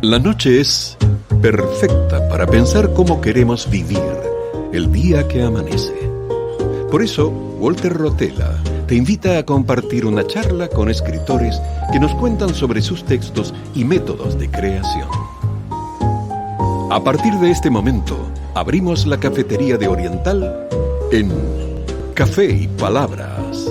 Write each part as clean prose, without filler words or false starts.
La noche es perfecta para pensar cómo queremos vivir el día que amanece. Por eso, Walter Rotella te invita a compartir una charla con escritores que nos cuentan sobre sus textos y métodos de creación. A partir de este momento, abrimos la cafetería de Oriental en Café y Palabras.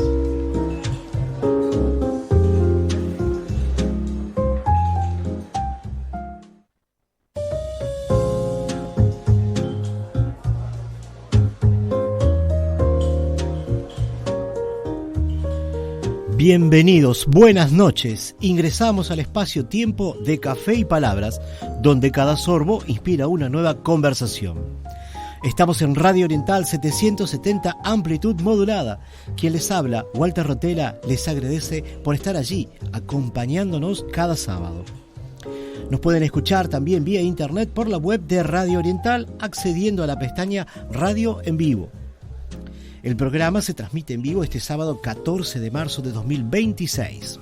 Bienvenidos, buenas noches. Ingresamos al espacio-tiempo de Café y Palabras, donde cada sorbo inspira una nueva conversación. Estamos en Radio Oriental 770, amplitud modulada. Quien les habla, Walter Rotella, les agradece por estar allí, acompañándonos cada sábado. Nos pueden escuchar también vía internet por la web de Radio Oriental, accediendo a la pestaña Radio en Vivo. El programa se transmite en vivo este sábado 14 de marzo de 2026,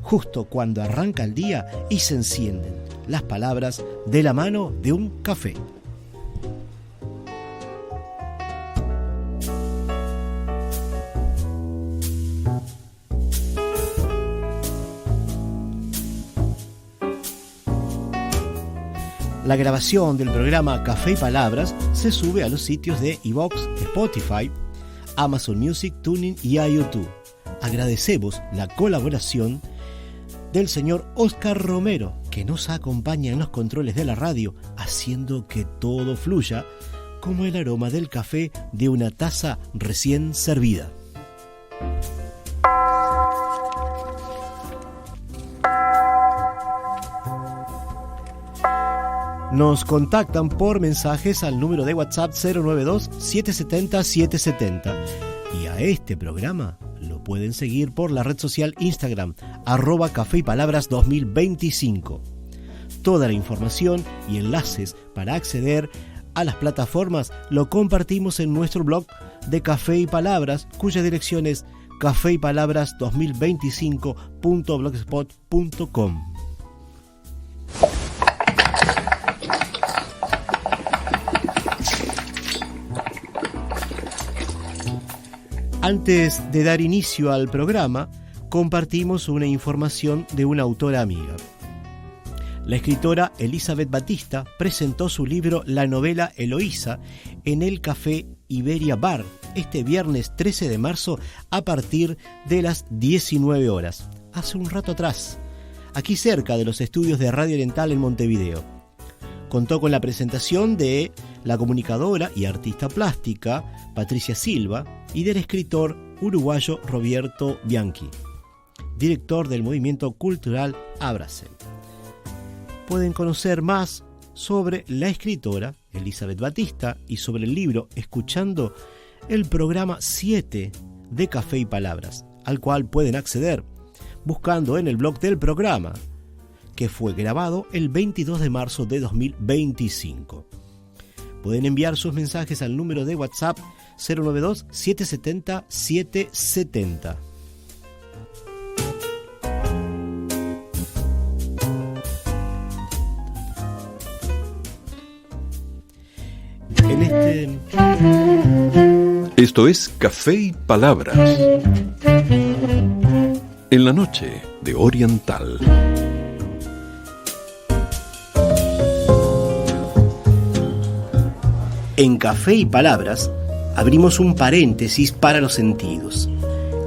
justo cuando arranca el día y se encienden las palabras de la mano de un café. La grabación del programa Café y Palabras se sube a los sitios de iVoox, Spotify, Amazon Music, TuneIn y a YouTube. Agradecemos la colaboración del señor Oscar Romero, que nos acompaña en los controles de la radio, haciendo que todo fluya como el aroma del café de una taza recién servida. Nos contactan por mensajes al número de WhatsApp 092-770-770. Y a este programa lo pueden seguir por la red social Instagram, @Café y Palabras 2025. Toda la información y enlaces para acceder a las plataformas lo compartimos en nuestro blog de Café y Palabras, cuya dirección es cafeypalabras2025.blogspot.com. Antes de dar inicio al programa, compartimos una información de una autora amiga. La escritora Elizabeth Batista presentó su libro La novela Eloísa en el Café Iberia Bar este viernes 13 de marzo a partir de las 19 horas, hace un rato atrás, aquí cerca de los estudios de Radio Oriental en Montevideo. Contó con la presentación de la comunicadora y artista plástica Patricia Silva y del escritor uruguayo Roberto Bianchi, director del movimiento cultural Abracen. Pueden conocer más sobre la escritora Elizabeth Batista y sobre el libro escuchando el programa 7 de Café y Palabras, al cual pueden acceder buscando en el blog del programa, que fue grabado el 22 de marzo de 2025. Pueden enviar sus mensajes al número de WhatsApp 092-770-770. Esto es Café y Palabras, en la noche de Oriental. En Café y Palabras abrimos un paréntesis para los sentidos.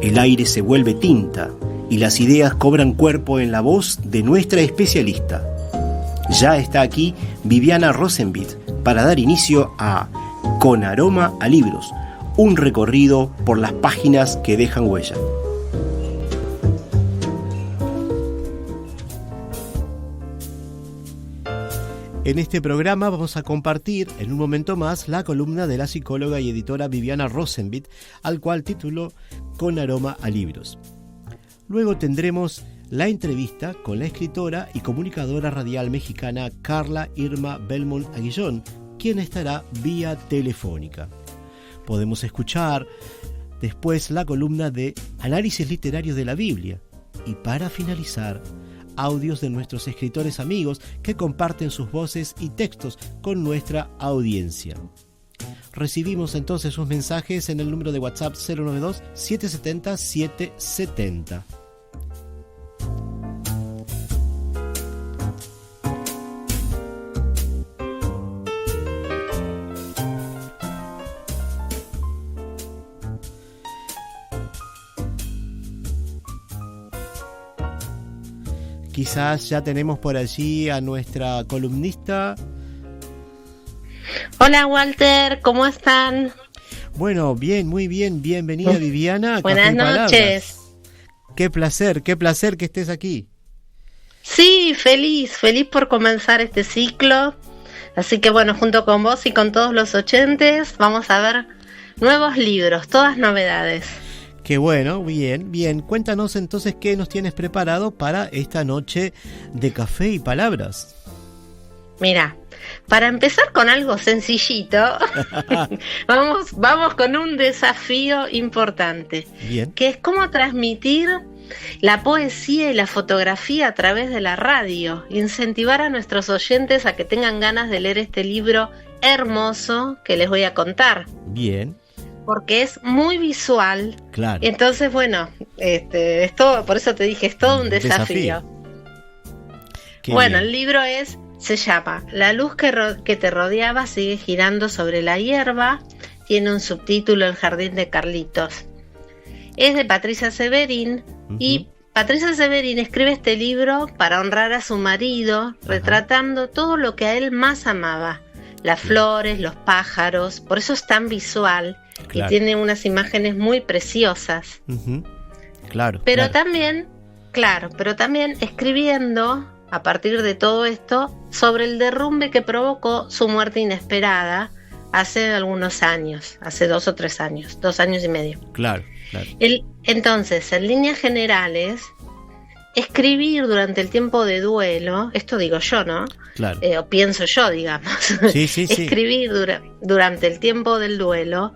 El aire se vuelve tinta y las ideas cobran cuerpo en la voz de nuestra especialista. Ya está aquí Viviana Rosenbit para dar inicio a Con Aroma a Libros, un recorrido por las páginas que dejan huella. En este programa vamos a compartir en un momento más la columna de la psicóloga y editora Viviana Rosenbit, al cual tituló Con Aroma a Libros. Luego tendremos la entrevista con la escritora y comunicadora radial mexicana Carla Irma Belmont Aguillón, quien estará vía telefónica. Podemos escuchar después la columna de Análisis Literario de la Biblia y para finalizar audios de nuestros escritores amigos que comparten sus voces y textos con nuestra audiencia. Recibimos entonces sus mensajes en el número de WhatsApp 092-770-770. Quizás ya tenemos por allí a nuestra columnista. Hola Walter, ¿cómo están? Bueno, bien, muy bien, bienvenida Viviana. Buenas noches. Qué placer que estés aquí. Sí, feliz por comenzar este ciclo. Así que bueno, junto con vos y con todos los oyentes, vamos a ver nuevos libros, todas novedades. Qué bueno, bien. Cuéntanos entonces qué nos tienes preparado para esta noche de café y palabras. Mira, para empezar con algo sencillito, vamos con un desafío importante. Bien. Que es cómo transmitir la poesía y la fotografía a través de la radio. Incentivar a nuestros oyentes a que tengan ganas de leer este libro hermoso que les voy a contar. Bien. Porque es muy visual. Claro. Entonces, bueno, es todo, por eso te dije, es todo un desafío. Bueno, el libro se llama La luz que te rodeaba sigue girando sobre la hierba. Tiene un subtítulo, El jardín de Carlitos. Es de Patricia Severin. Y Patricia Severin escribe este libro para honrar a su marido, retratando todo lo que a él más amaba. Las flores, los pájaros, por eso es tan visual. Claro. Y tiene unas imágenes muy preciosas. Claro. Pero también escribiendo a partir de todo esto sobre el derrumbe que provocó su muerte inesperada hace algunos años, hace 2 o 3 años, 2 años y medio. Claro. Entonces, en líneas generales, escribir durante el tiempo de duelo, esto digo yo, ¿no? Claro. O pienso yo, digamos. Sí. Escribir durante el tiempo del duelo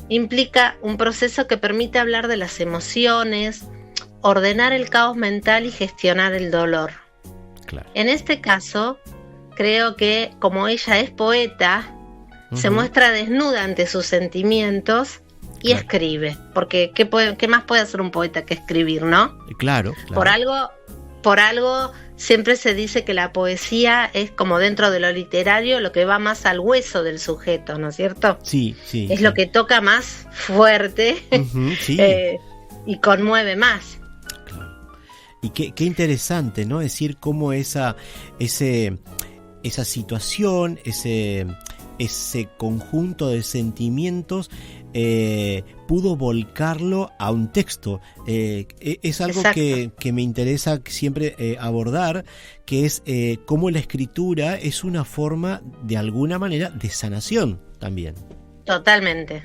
implica un proceso que permite hablar de las emociones, ordenar el caos mental y gestionar el dolor. Claro. En este caso, creo que como ella es poeta, se muestra desnuda ante sus sentimientos y escribe. Porque ¿qué más puede hacer un poeta que escribir, no? Claro. Por algo siempre se dice que la poesía es como dentro de lo literario lo que va más al hueso del sujeto, ¿no es cierto? Sí. Es lo que toca más fuerte y conmueve más. Claro. Y qué interesante, ¿no? Es decir, cómo esa situación, ese conjunto de sentimientos pudo volcarlo a un texto. Es algo que me interesa siempre abordar, que es cómo la escritura es una forma, de alguna manera, de sanación también. Totalmente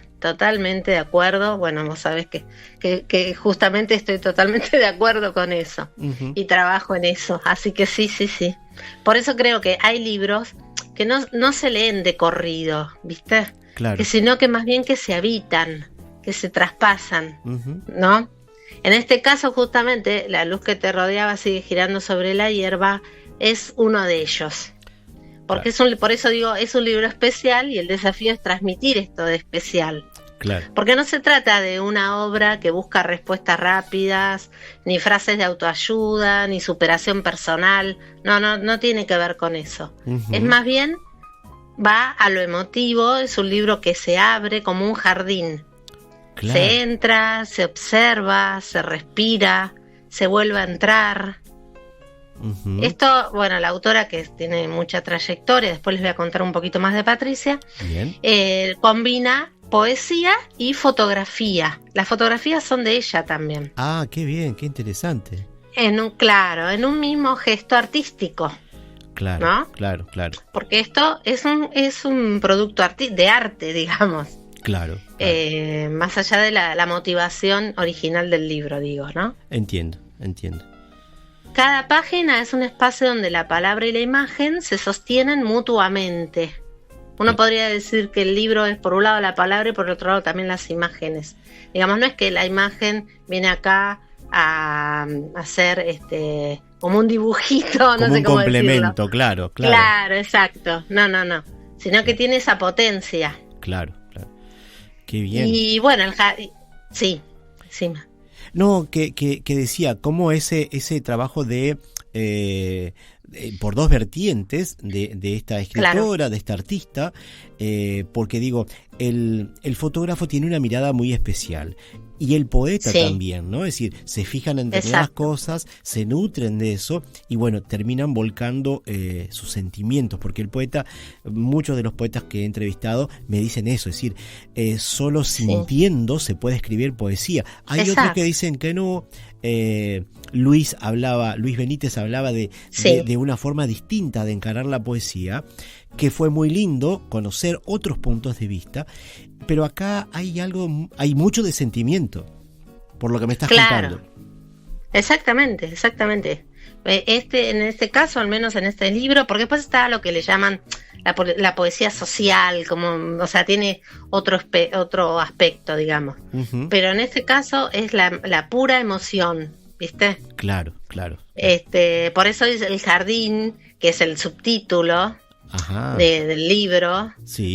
de acuerdo. Bueno, vos sabés que justamente estoy totalmente de acuerdo con eso y trabajo en eso, así que sí. Por eso creo que hay libros que no se leen de corrido, ¿viste? Claro. Sino que más bien que se habitan, que se traspasan, ¿no? En este caso, justamente, La luz que te rodeaba sigue girando sobre la hierba es uno de ellos. Porque por eso digo, es un libro especial y el desafío es transmitir esto de especial. Claro. Porque no se trata de una obra que busca respuestas rápidas, ni frases de autoayuda, ni superación personal. No tiene que ver con eso. Es más bien, va a lo emotivo, es un libro que se abre como un jardín. Claro. Se entra, se observa, se respira, se vuelve a entrar. Esto, bueno, la autora, que tiene mucha trayectoria, después les voy a contar un poquito más de Patricia, combina poesía y fotografía. Las fotografías son de ella también. Ah, qué bien, qué interesante. En un mismo gesto artístico. Claro, ¿no? Claro. Porque esto es un producto de arte, digamos. Claro. Más allá de la motivación original del libro, digo, ¿no? Entiendo. Cada página es un espacio donde la palabra y la imagen se sostienen mutuamente. Uno podría decir que el libro es por un lado la palabra y por otro lado también las imágenes. Digamos, no es que la imagen viene acá a ser como un dibujito, no como sé un cómo complemento, decirlo. claro. Claro, exacto. No. Sino que tiene esa potencia. Claro. Qué bien. Y bueno, sí. No, que decía, cómo ese trabajo de por dos vertientes de esta escritora, claro, de esta artista, porque digo, el fotógrafo tiene una mirada muy especial. Y el poeta también, ¿no? Es decir, se fijan en determinadas cosas, se nutren de eso y bueno, terminan volcando sus sentimientos, porque el poeta, muchos de los poetas que he entrevistado me dicen eso, es decir, solo sintiendo se puede escribir poesía. Hay otros que dicen que no. Luis Benítez hablaba de una forma distinta de encarar la poesía, que fue muy lindo conocer otros puntos de vista, pero acá hay mucho de sentimiento, por lo que me estás contando. Exactamente. En este caso, al menos en este libro, porque después está lo que le llaman la poesía social, como, o sea, tiene otro aspecto, digamos. Uh-huh. Pero en este caso es la pura emoción, ¿viste? Claro. Por eso es El Jardín, que es el subtítulo del libro,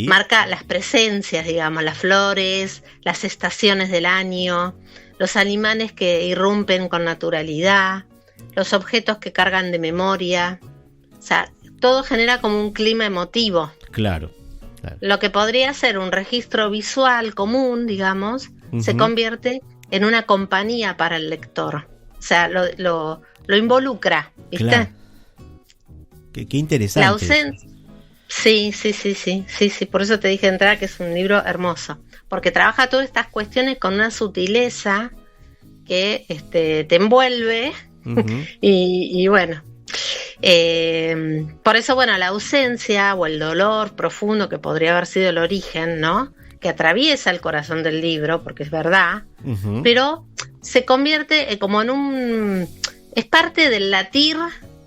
marca las presencias, digamos, las flores, las estaciones del año, los animales que irrumpen con naturalidad, los objetos que cargan de memoria. O sea, todo genera como un clima emotivo. Claro. Lo que podría ser un registro visual común, digamos, se convierte en una compañía para el lector. O sea, lo involucra, ¿viste? Claro. Qué interesante. La ausencia. Sí, por eso te dije de entrada que es un libro hermoso, porque trabaja todas estas cuestiones con una sutileza que te envuelve. Uh-huh. y bueno, por eso, bueno, la ausencia o el dolor profundo que podría haber sido el origen, ¿no?, que atraviesa el corazón del libro, porque es verdad, uh-huh, pero se convierte como en es parte del latir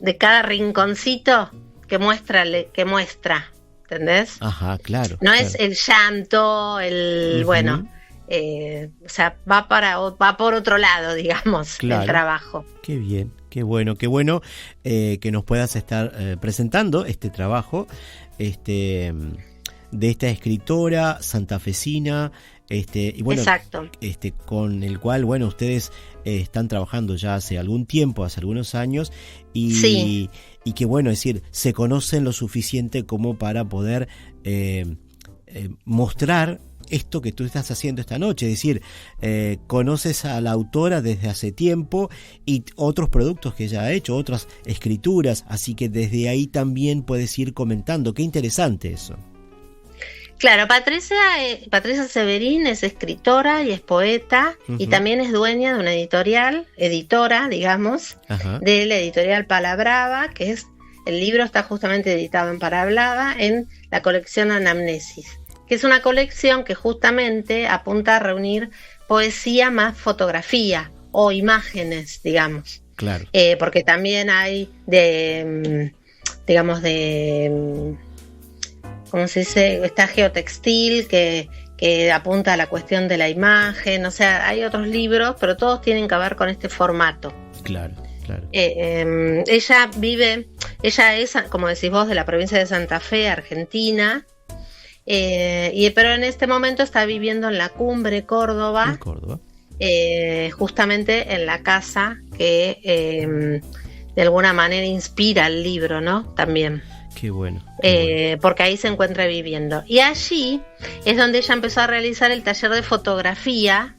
de cada rinconcito que muestra, ¿entendés? Ajá, claro. No es el llanto, uh-huh, bueno, o sea, va por otro lado, digamos, el trabajo. Qué bien, qué bueno que nos puedas estar presentando este trabajo, de esta escritora santafesina, y bueno, exacto, con el cual, bueno, ustedes están trabajando ya hace algún tiempo, hace algunos años, y que, bueno, es decir, se conocen lo suficiente como para poder mostrar esto que tú estás haciendo esta noche, es decir, conoces a la autora desde hace tiempo y otros productos que ella ha hecho, otras escrituras, así que desde ahí también puedes ir comentando. Qué interesante eso. Claro, Patricia Severín es escritora y es poeta, uh-huh, y también es dueña de una editora, digamos, uh-huh, de la editorial Palabrava, que es, el libro está justamente editado en Palabrava en la colección Anamnesis, que es una colección que justamente apunta a reunir poesía más fotografía o imágenes, digamos. Claro. Porque también hay ¿cómo se dice? Está geotextil que apunta a la cuestión de la imagen, o sea, hay otros libros, pero todos tienen que ver con este formato. Claro. Ella es, como decís vos, de la provincia de Santa Fe, Argentina, pero en este momento está viviendo en La Cumbre, Córdoba. Justamente en la casa que de alguna manera inspira el libro, ¿no? También. Qué bueno. Porque ahí se encuentra viviendo. Y allí es donde ella empezó a realizar el taller de fotografía,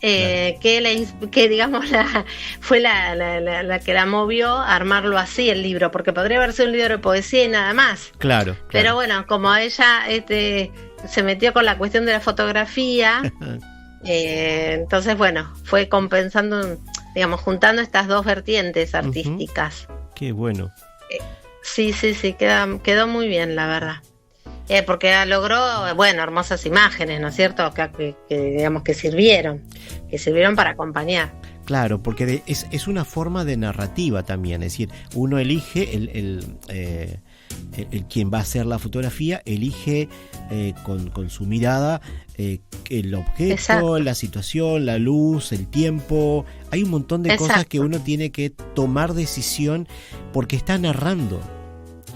que digamos fue la que la movió a armarlo así el libro, porque podría haber sido un libro de poesía y nada más. Claro. Pero bueno, como ella se metió con la cuestión de la fotografía, entonces bueno, fue compensando, digamos, juntando estas dos vertientes artísticas. Uh-huh. Qué bueno. Sí, quedó muy bien, la verdad. Porque logró, bueno, hermosas imágenes, ¿no es cierto? Que digamos que sirvieron para acompañar. Claro, porque es una forma de narrativa también, es decir, uno elige el quien va a hacer la fotografía, elige con su mirada el objeto, Exacto. la situación, la luz, el tiempo. Hay un montón de Exacto. cosas que uno tiene que tomar decisión porque está narrando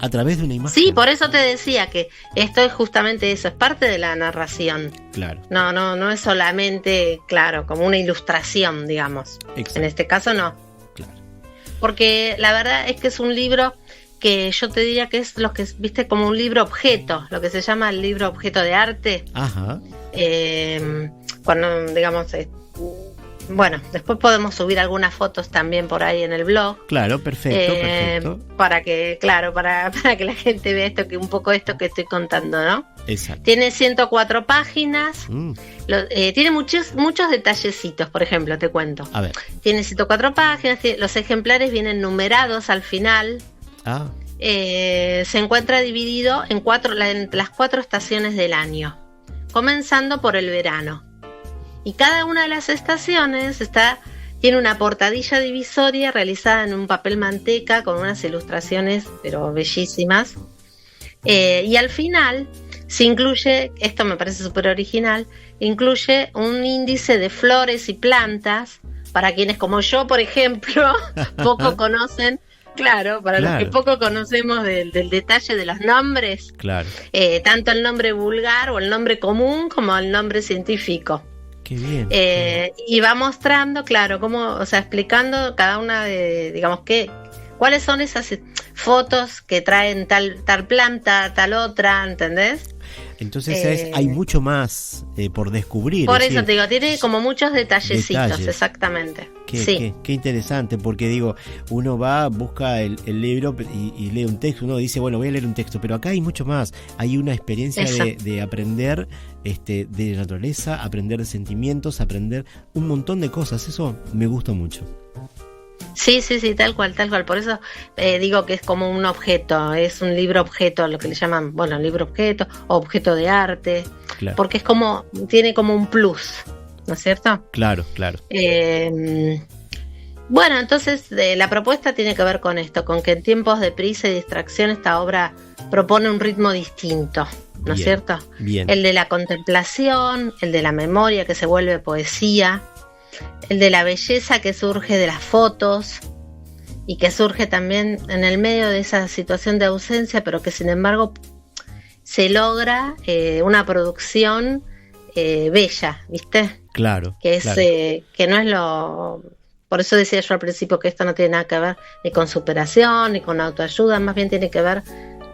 a través de una imagen. Sí, por eso te decía que esto es justamente eso, es parte de la narración. Claro. No es solamente, claro, como una ilustración, digamos. Exacto. En este caso no. Claro. Porque la verdad es que es un libro que yo te diría que es lo que viste como un libro objeto, lo que se llama el libro objeto de arte. Ajá. Cuando, digamos, bueno, después podemos subir algunas fotos también por ahí en el blog. Claro, perfecto. Para que, claro, para que la gente vea un poco esto que estoy contando, ¿no? Exacto. Tiene 104 páginas. Tiene muchos detallecitos, por ejemplo, te cuento. A ver. Tiene 104 páginas, los ejemplares vienen numerados al final. Se encuentra dividido en las 4 estaciones del año, comenzando por el verano. Y cada una de las estaciones tiene una portadilla divisoria realizada en un papel manteca con unas ilustraciones, pero bellísimas. Y al final se incluye, esto me parece súper original, incluye un índice de flores y plantas para quienes como yo, por ejemplo, poco conocen. Claro, para los que poco conocemos del detalle de los nombres, tanto el nombre vulgar o el nombre común como el nombre científico. Qué bien. Y va mostrando, claro, cómo, o sea, explicando cada una de, digamos, cuáles son esas fotos que traen tal planta, tal otra, ¿entendés? Entonces hay mucho más por descubrir. Por eso te digo, tiene como muchos detallecitos, exactamente. Qué interesante, porque digo, uno busca el libro y lee un texto, uno dice, bueno, voy a leer un texto, pero acá hay mucho más. Hay una experiencia de aprender de naturaleza, aprender de sentimientos, aprender un montón de cosas. Eso me gusta mucho. Sí, tal cual. Por eso digo que es como un objeto, es un libro objeto, lo que le llaman, bueno, libro objeto o objeto de arte, porque es como, tiene como un plus, ¿no es cierto? Claro. Bueno, entonces la propuesta tiene que ver con esto, con que en tiempos de prisa y distracción esta obra propone un ritmo distinto, ¿no es cierto? Bien. El de la contemplación, el de la memoria que se vuelve poesía, el de la belleza que surge de las fotos y que surge también en el medio de esa situación de ausencia, pero que sin embargo se logra una producción bella, ¿viste? Claro. Que es que no es lo... Por eso decía yo al principio que esto no tiene nada que ver ni con superación ni con autoayuda, más bien tiene que ver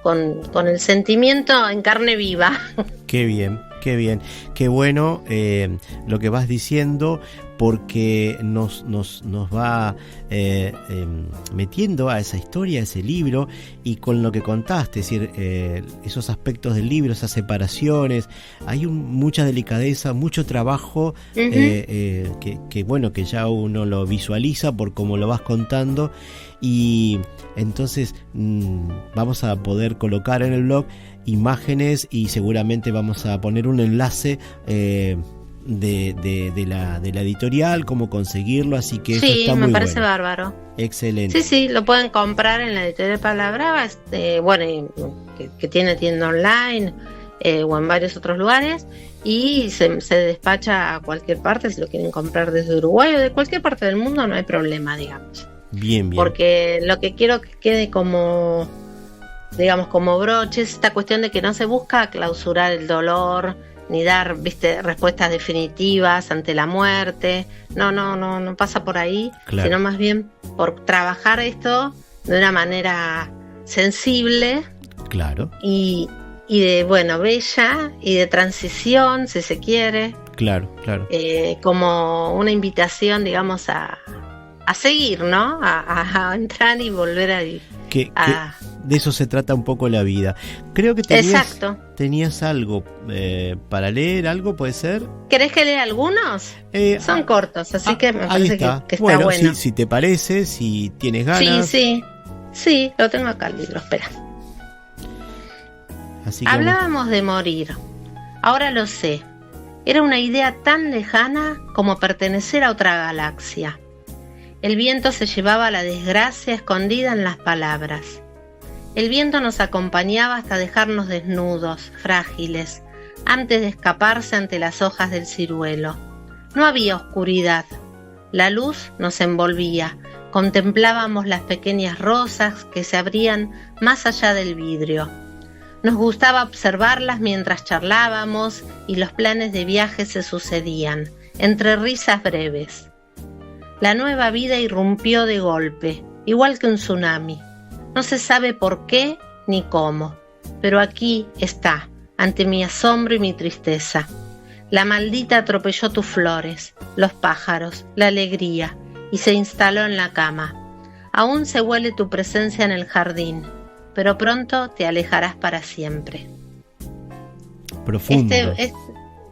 con el sentimiento en carne viva. Qué bien. Qué bueno lo que vas diciendo, porque nos va metiendo a esa historia, a ese libro, y con lo que contaste, es decir, esos aspectos del libro, esas separaciones, hay mucha delicadeza, mucho trabajo, que bueno, que ya uno lo visualiza por cómo lo vas contando, y entonces vamos a poder colocar en el blog imágenes y seguramente vamos a poner un enlace de la editorial, cómo conseguirlo, así que eso está muy bueno. Sí, me parece bárbaro. Excelente. Sí, lo pueden comprar en la editorial Palabra, bueno, que tiene tienda online o en varios otros lugares, y se despacha a cualquier parte. Si lo quieren comprar desde Uruguay o de cualquier parte del mundo, no hay problema, digamos. Bien. Porque lo que quiero que quede como, digamos, como broche es esta cuestión de que no se busca clausurar el dolor ni dar, respuestas definitivas ante la muerte. No pasa por ahí, sino más bien por trabajar esto de una manera sensible, y de, bueno, bella, y de transición, si se quiere, como una invitación, digamos, a seguir, ¿no? A entrar y volver a ir. Que de eso se trata un poco la vida. Creo que tenías algo para leer, ¿algo puede ser? ¿Querés que lea algunos? Son cortos, así que me parece que está bueno. Si te parece, si tienes ganas. Sí, lo tengo acá el libro, espera. Hablábamos de morir. Ahora lo sé. Era una idea tan lejana como pertenecer a otra galaxia. El viento se llevaba la desgracia escondida en las palabras. El viento nos acompañaba hasta dejarnos desnudos, frágiles, antes de escaparse ante las hojas del ciruelo. No había oscuridad. La luz nos envolvía. Contemplábamos las pequeñas rosas que se abrían más allá del vidrio. Nos gustaba observarlas mientras charlábamos y los planes de viaje se sucedían, entre risas breves. La nueva vida irrumpió de golpe, igual que un tsunami. No se sabe por qué ni cómo, pero aquí está, ante mi asombro y mi tristeza. La maldita atropelló tus flores, los pájaros, la alegría, y se instaló en la cama. Aún se huele tu presencia en el jardín, pero pronto te alejarás para siempre. Profundo.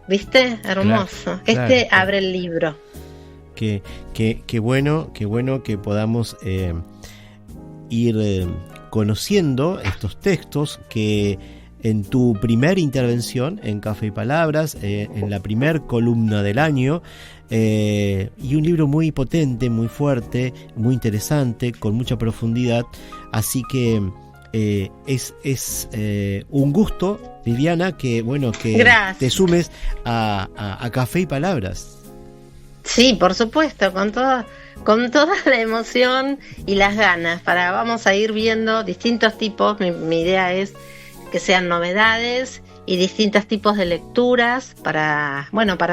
¿Viste? Hermoso. Claro, abre el libro. Qué bueno que podamos ir conociendo estos textos que en tu primera intervención en Café y Palabras, en la primer columna del año, y un libro muy potente, muy fuerte, muy interesante, con mucha profundidad. Así que es un gusto, Viviana, que Gracias. Te sumes a Café y Palabras. Sí, por supuesto, con toda la emoción y las ganas. Vamos a ir viendo distintos tipos. Mi idea es que sean novedades y distintos tipos de lecturas para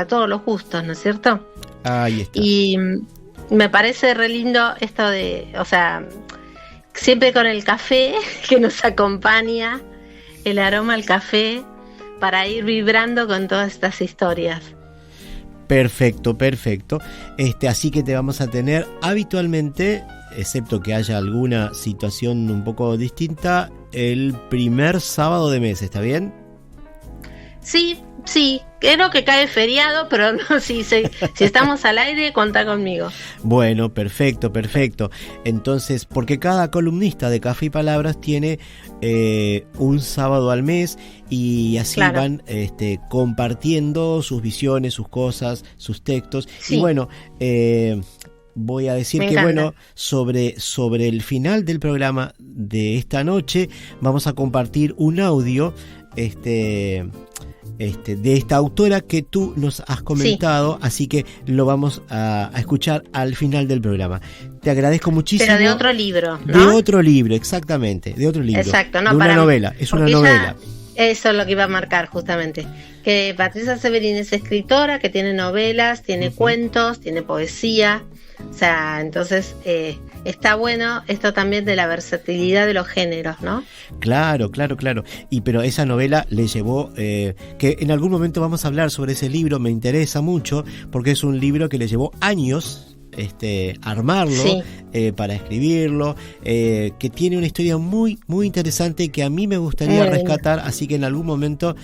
todos los gustos, ¿no es cierto? Ahí está. Y me parece re lindo esto siempre con el café que nos acompaña, el aroma al café, para ir vibrando con todas estas historias. Perfecto. Así que te vamos a tener habitualmente, excepto que haya alguna situación un poco distinta, el primer sábado de mes, ¿está bien? Sí, creo que cae feriado, pero no, si estamos al aire, contá conmigo. Bueno, perfecto. Entonces, porque cada columnista de Café y Palabras tiene un sábado al mes, y así claro, van compartiendo sus visiones, sus cosas, sus textos. Sí. Y bueno, voy a decir que sobre el final del programa de esta noche vamos a compartir un audio de esta autora que tú nos has comentado, sí. Así que lo vamos a escuchar al final del programa. Te agradezco muchísimo. Pero de otro libro, ¿no? De otro libro, exactamente, de otro libro. Exacto, no, de una novela, es una novela. Eso es lo que iba a marcar justamente, que Patricia Severin es escritora, que tiene novelas, tiene cuentos, tiene poesía, o sea, entonces está bueno esto también de la versatilidad de los géneros, ¿no? Claro, pero esa novela le llevó, que en algún momento vamos a hablar sobre ese libro, me interesa mucho, porque es un libro que le llevó años armarlo, sí. Para escribirlo, que tiene una historia muy muy interesante que a mí me gustaría rescatar, así que en algún momento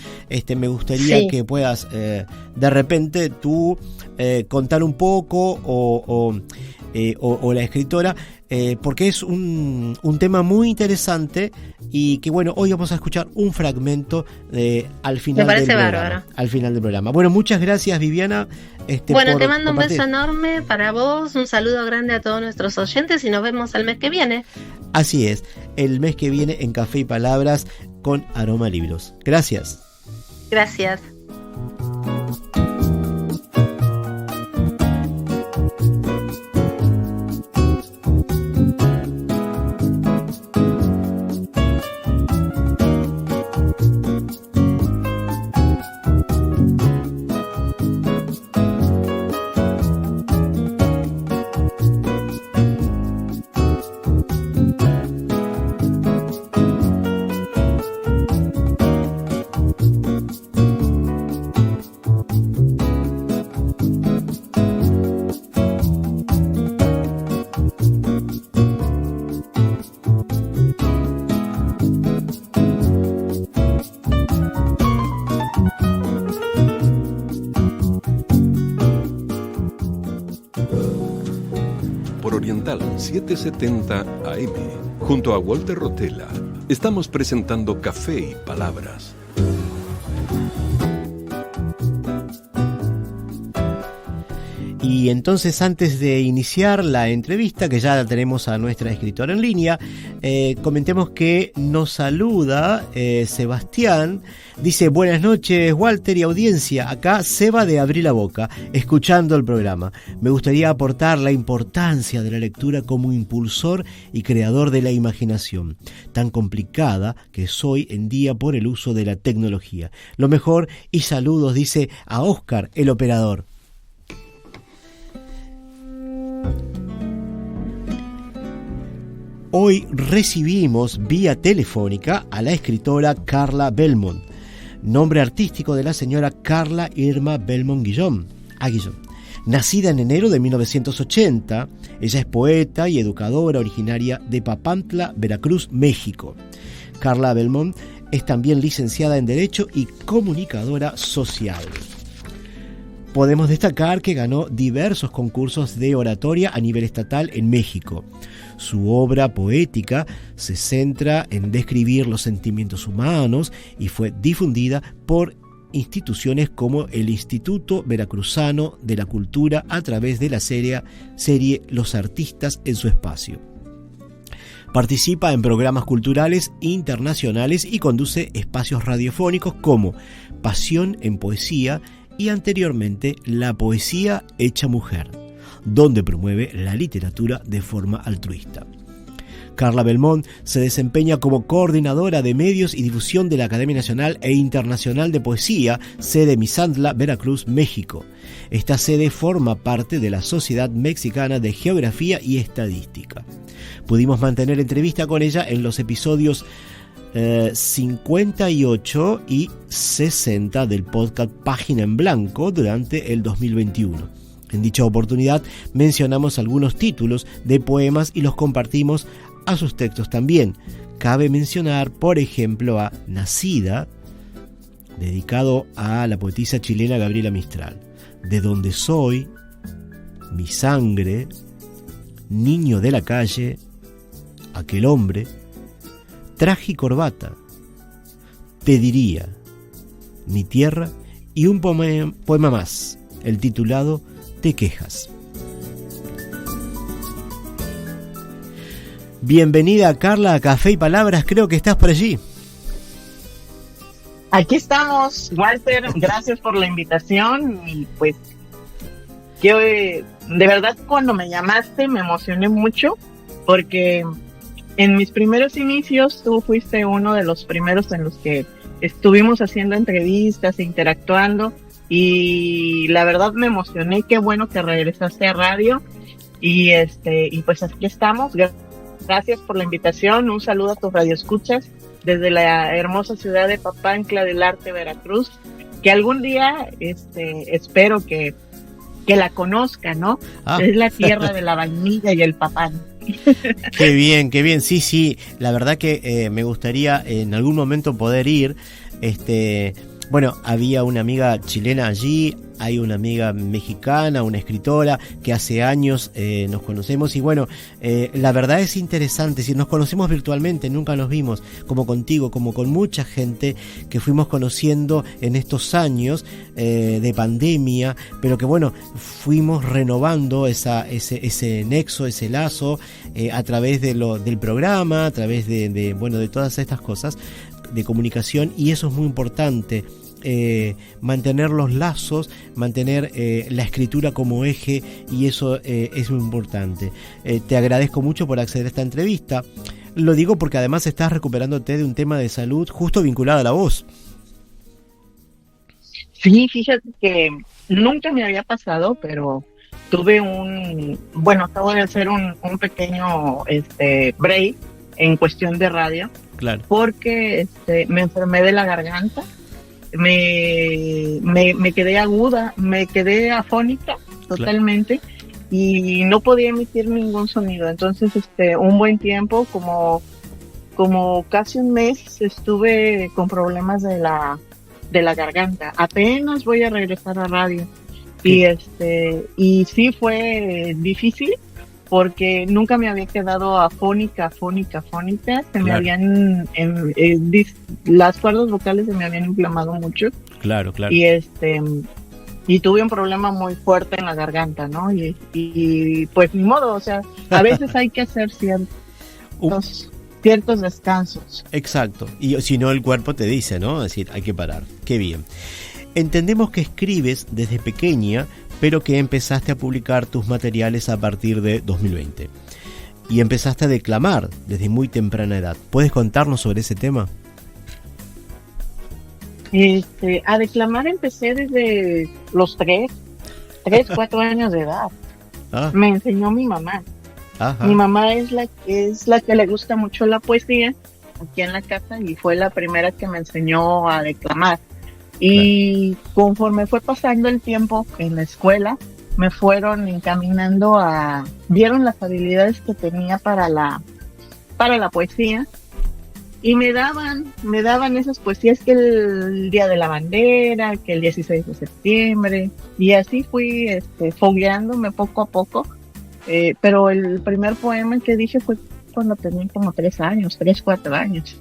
me gustaría que puedas de repente tú contar un poco o la escritora, porque es un tema muy interesante y que hoy vamos a escuchar un fragmento al final del programa. Bárbaro. Al final del programa. Bueno, muchas gracias, Viviana. Te mando un beso enorme para vos, un saludo grande a todos nuestros oyentes y nos vemos el mes que viene. Así es, el mes que viene en Café y Palabras con Aroma Libros. Gracias. Gracias. Oriental 770 AM, junto a Walter Rotella, estamos presentando Café y Palabras. Y entonces, antes de iniciar la entrevista, que ya tenemos a nuestra escritora en línea, comentemos que nos saluda Sebastián. Dice: buenas noches, Walter y audiencia. Acá Seba de Abrí la Boca, escuchando el programa. Me gustaría aportar la importancia de la lectura como impulsor y creador de la imaginación, tan complicada que es hoy en día por el uso de la tecnología. Lo mejor y saludos, dice a Oscar, el operador. Hoy recibimos vía telefónica a la escritora Carla Belmont, nombre artístico de la señora Carla Irma Belmont Guillón. Nacida en enero de 1980, ella es poeta y educadora originaria de Papantla, Veracruz, México. Carla Belmont es también licenciada en Derecho y comunicadora social. Podemos destacar que ganó diversos concursos de oratoria a nivel estatal en México. Su obra poética se centra en describir los sentimientos humanos y fue difundida por instituciones como el Instituto Veracruzano de la Cultura a través de la serie Los Artistas en su Espacio. Participa en programas culturales internacionales y conduce espacios radiofónicos como Pasión en Poesía y anteriormente La Poesía Hecha Mujer, donde promueve la literatura de forma altruista. Carla Belmont se desempeña como coordinadora de medios y difusión de la Academia Nacional e Internacional de Poesía, sede Misantla, Veracruz, México. Esta sede forma parte de la Sociedad Mexicana de Geografía y Estadística. Pudimos mantener entrevista con ella en los episodios 58 y 60 del podcast Página en Blanco durante el 2021. En dicha oportunidad mencionamos algunos títulos de poemas y los compartimos a sus textos también. Cabe mencionar, por ejemplo, a Nacida, dedicado a la poetisa chilena Gabriela Mistral, De donde soy, Mi sangre, Niño de la calle, Aquel hombre, Traje y corbata, Te diría, Mi tierra y un poema más, el titulado Te quejas. Bienvenida, Carla, a Café y Palabras. Creo que estás por allí. Aquí estamos, Walter. Gracias por la invitación. Y pues, yo de verdad cuando me llamaste me emocioné mucho porque en mis primeros inicios tú fuiste uno de los primeros en los que estuvimos haciendo entrevistas e interactuando. Y la verdad me emocioné. Qué bueno que regresaste a radio. Y pues aquí estamos. Gracias por la invitación. Un saludo a tus radioescuchas desde la hermosa ciudad de Papantla del Arte, Veracruz, que algún día espero que la conozca, ¿no? Es la tierra de la vainilla y el papán. Qué bien, qué bien. Sí, la verdad que me gustaría en algún momento poder ir. Bueno, había una amiga chilena allí, hay una amiga mexicana, una escritora que hace años nos conocemos y bueno, la verdad es interesante, si nos conocemos virtualmente, nunca nos vimos, como contigo, como con mucha gente que fuimos conociendo en estos años de pandemia, pero que bueno, fuimos renovando ese nexo, ese lazo a través del programa, a través de todas estas cosas de comunicación, y eso es muy importante, mantener los lazos, mantener la escritura como eje, y eso es muy importante. Te agradezco mucho por acceder a esta entrevista. Lo digo porque además estás recuperándote de un tema de salud justo vinculado a la voz. Sí, fíjate que nunca me había pasado, pero tuve acabo de hacer un pequeño break en cuestión de radio. Claro. Porque me enfermé de la garganta, me quedé aguda, me quedé afónica totalmente, claro, y no podía emitir ningún sonido. Entonces, un buen tiempo, como casi un mes, estuve con problemas de la garganta. Apenas voy a regresar a radio. Sí. Y sí fue difícil, porque nunca me había quedado afónica, se me habían, las cuerdas vocales se me habían inflamado mucho. Claro. Y y tuve un problema muy fuerte en la garganta, ¿no? Y pues ni modo, o sea, a veces hay que hacer ciertos descansos. Exacto, y si no el cuerpo te dice, ¿no? Es decir, hay que parar. Qué bien. Entendemos que escribes desde pequeña, pero que empezaste a publicar tus materiales a partir de 2020. Y empezaste a declamar desde muy temprana edad. ¿Puedes contarnos sobre ese tema? A declamar empecé desde los 4 años de edad. Me enseñó mi mamá. Ajá. Mi mamá es la que le gusta mucho la poesía aquí en la casa y fue la primera que me enseñó a declamar. Y conforme fue pasando el tiempo en la escuela, me fueron encaminando vieron las habilidades que tenía para la poesía y me daban esas poesías que el Día de la Bandera, que el 16 de septiembre, y así fui fogueándome poco a poco, pero el primer poema que dije fue cuando tenía como 3, 4 años.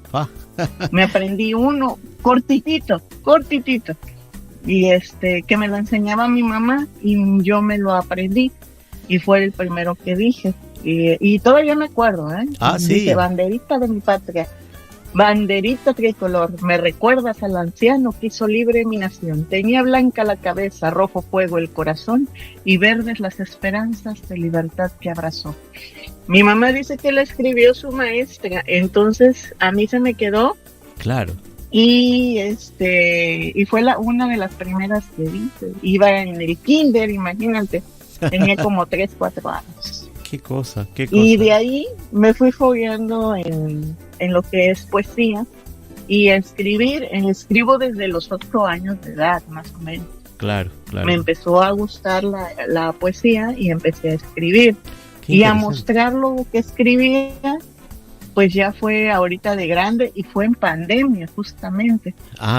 Me aprendí uno cortitito, y que me lo enseñaba mi mamá y yo me lo aprendí y fue el primero que dije y todavía me acuerdo, sí. Dice: banderita de mi patria, banderita tricolor, me recuerdas al anciano que hizo libre mi nación, tenía blanca la cabeza, rojo fuego el corazón y verdes las esperanzas de libertad que abrazó. Mi mamá dice que la escribió su maestra, entonces a mí se me quedó. Claro. Y fue una de las primeras que hice. Iba en el kinder, imagínate. Tenía como 3, 4 años. Qué cosa. Y de ahí me fui fogueando en lo que es poesía. Y escribo desde los 8 años de edad, más o menos. Claro. Me empezó a gustar la poesía y empecé a escribir. Y a mostrar lo que escribía, pues ya fue ahorita de grande y fue en pandemia justamente.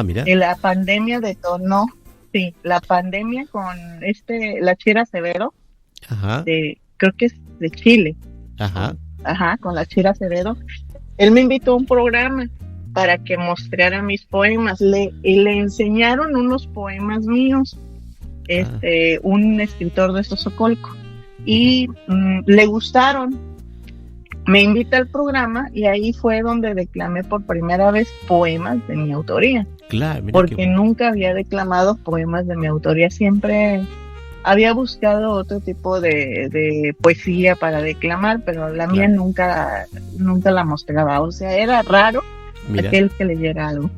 Mira. La pandemia detonó, la pandemia con la Chira Acevedo, creo que es de Chile. Con la Chira Acevedo. Él me invitó a un programa para que mostrara mis poemas, y le enseñaron unos poemas míos, un escritor de Xococolco, y le gustaron. Me invita al programa y ahí fue donde declamé por primera vez poemas de mi autoría. Claro, mira, porque nunca había declamado poemas de mi autoría, siempre había buscado otro tipo de poesía para declamar, pero la mía nunca la mostraba, o sea, era raro aquel que leyera algo.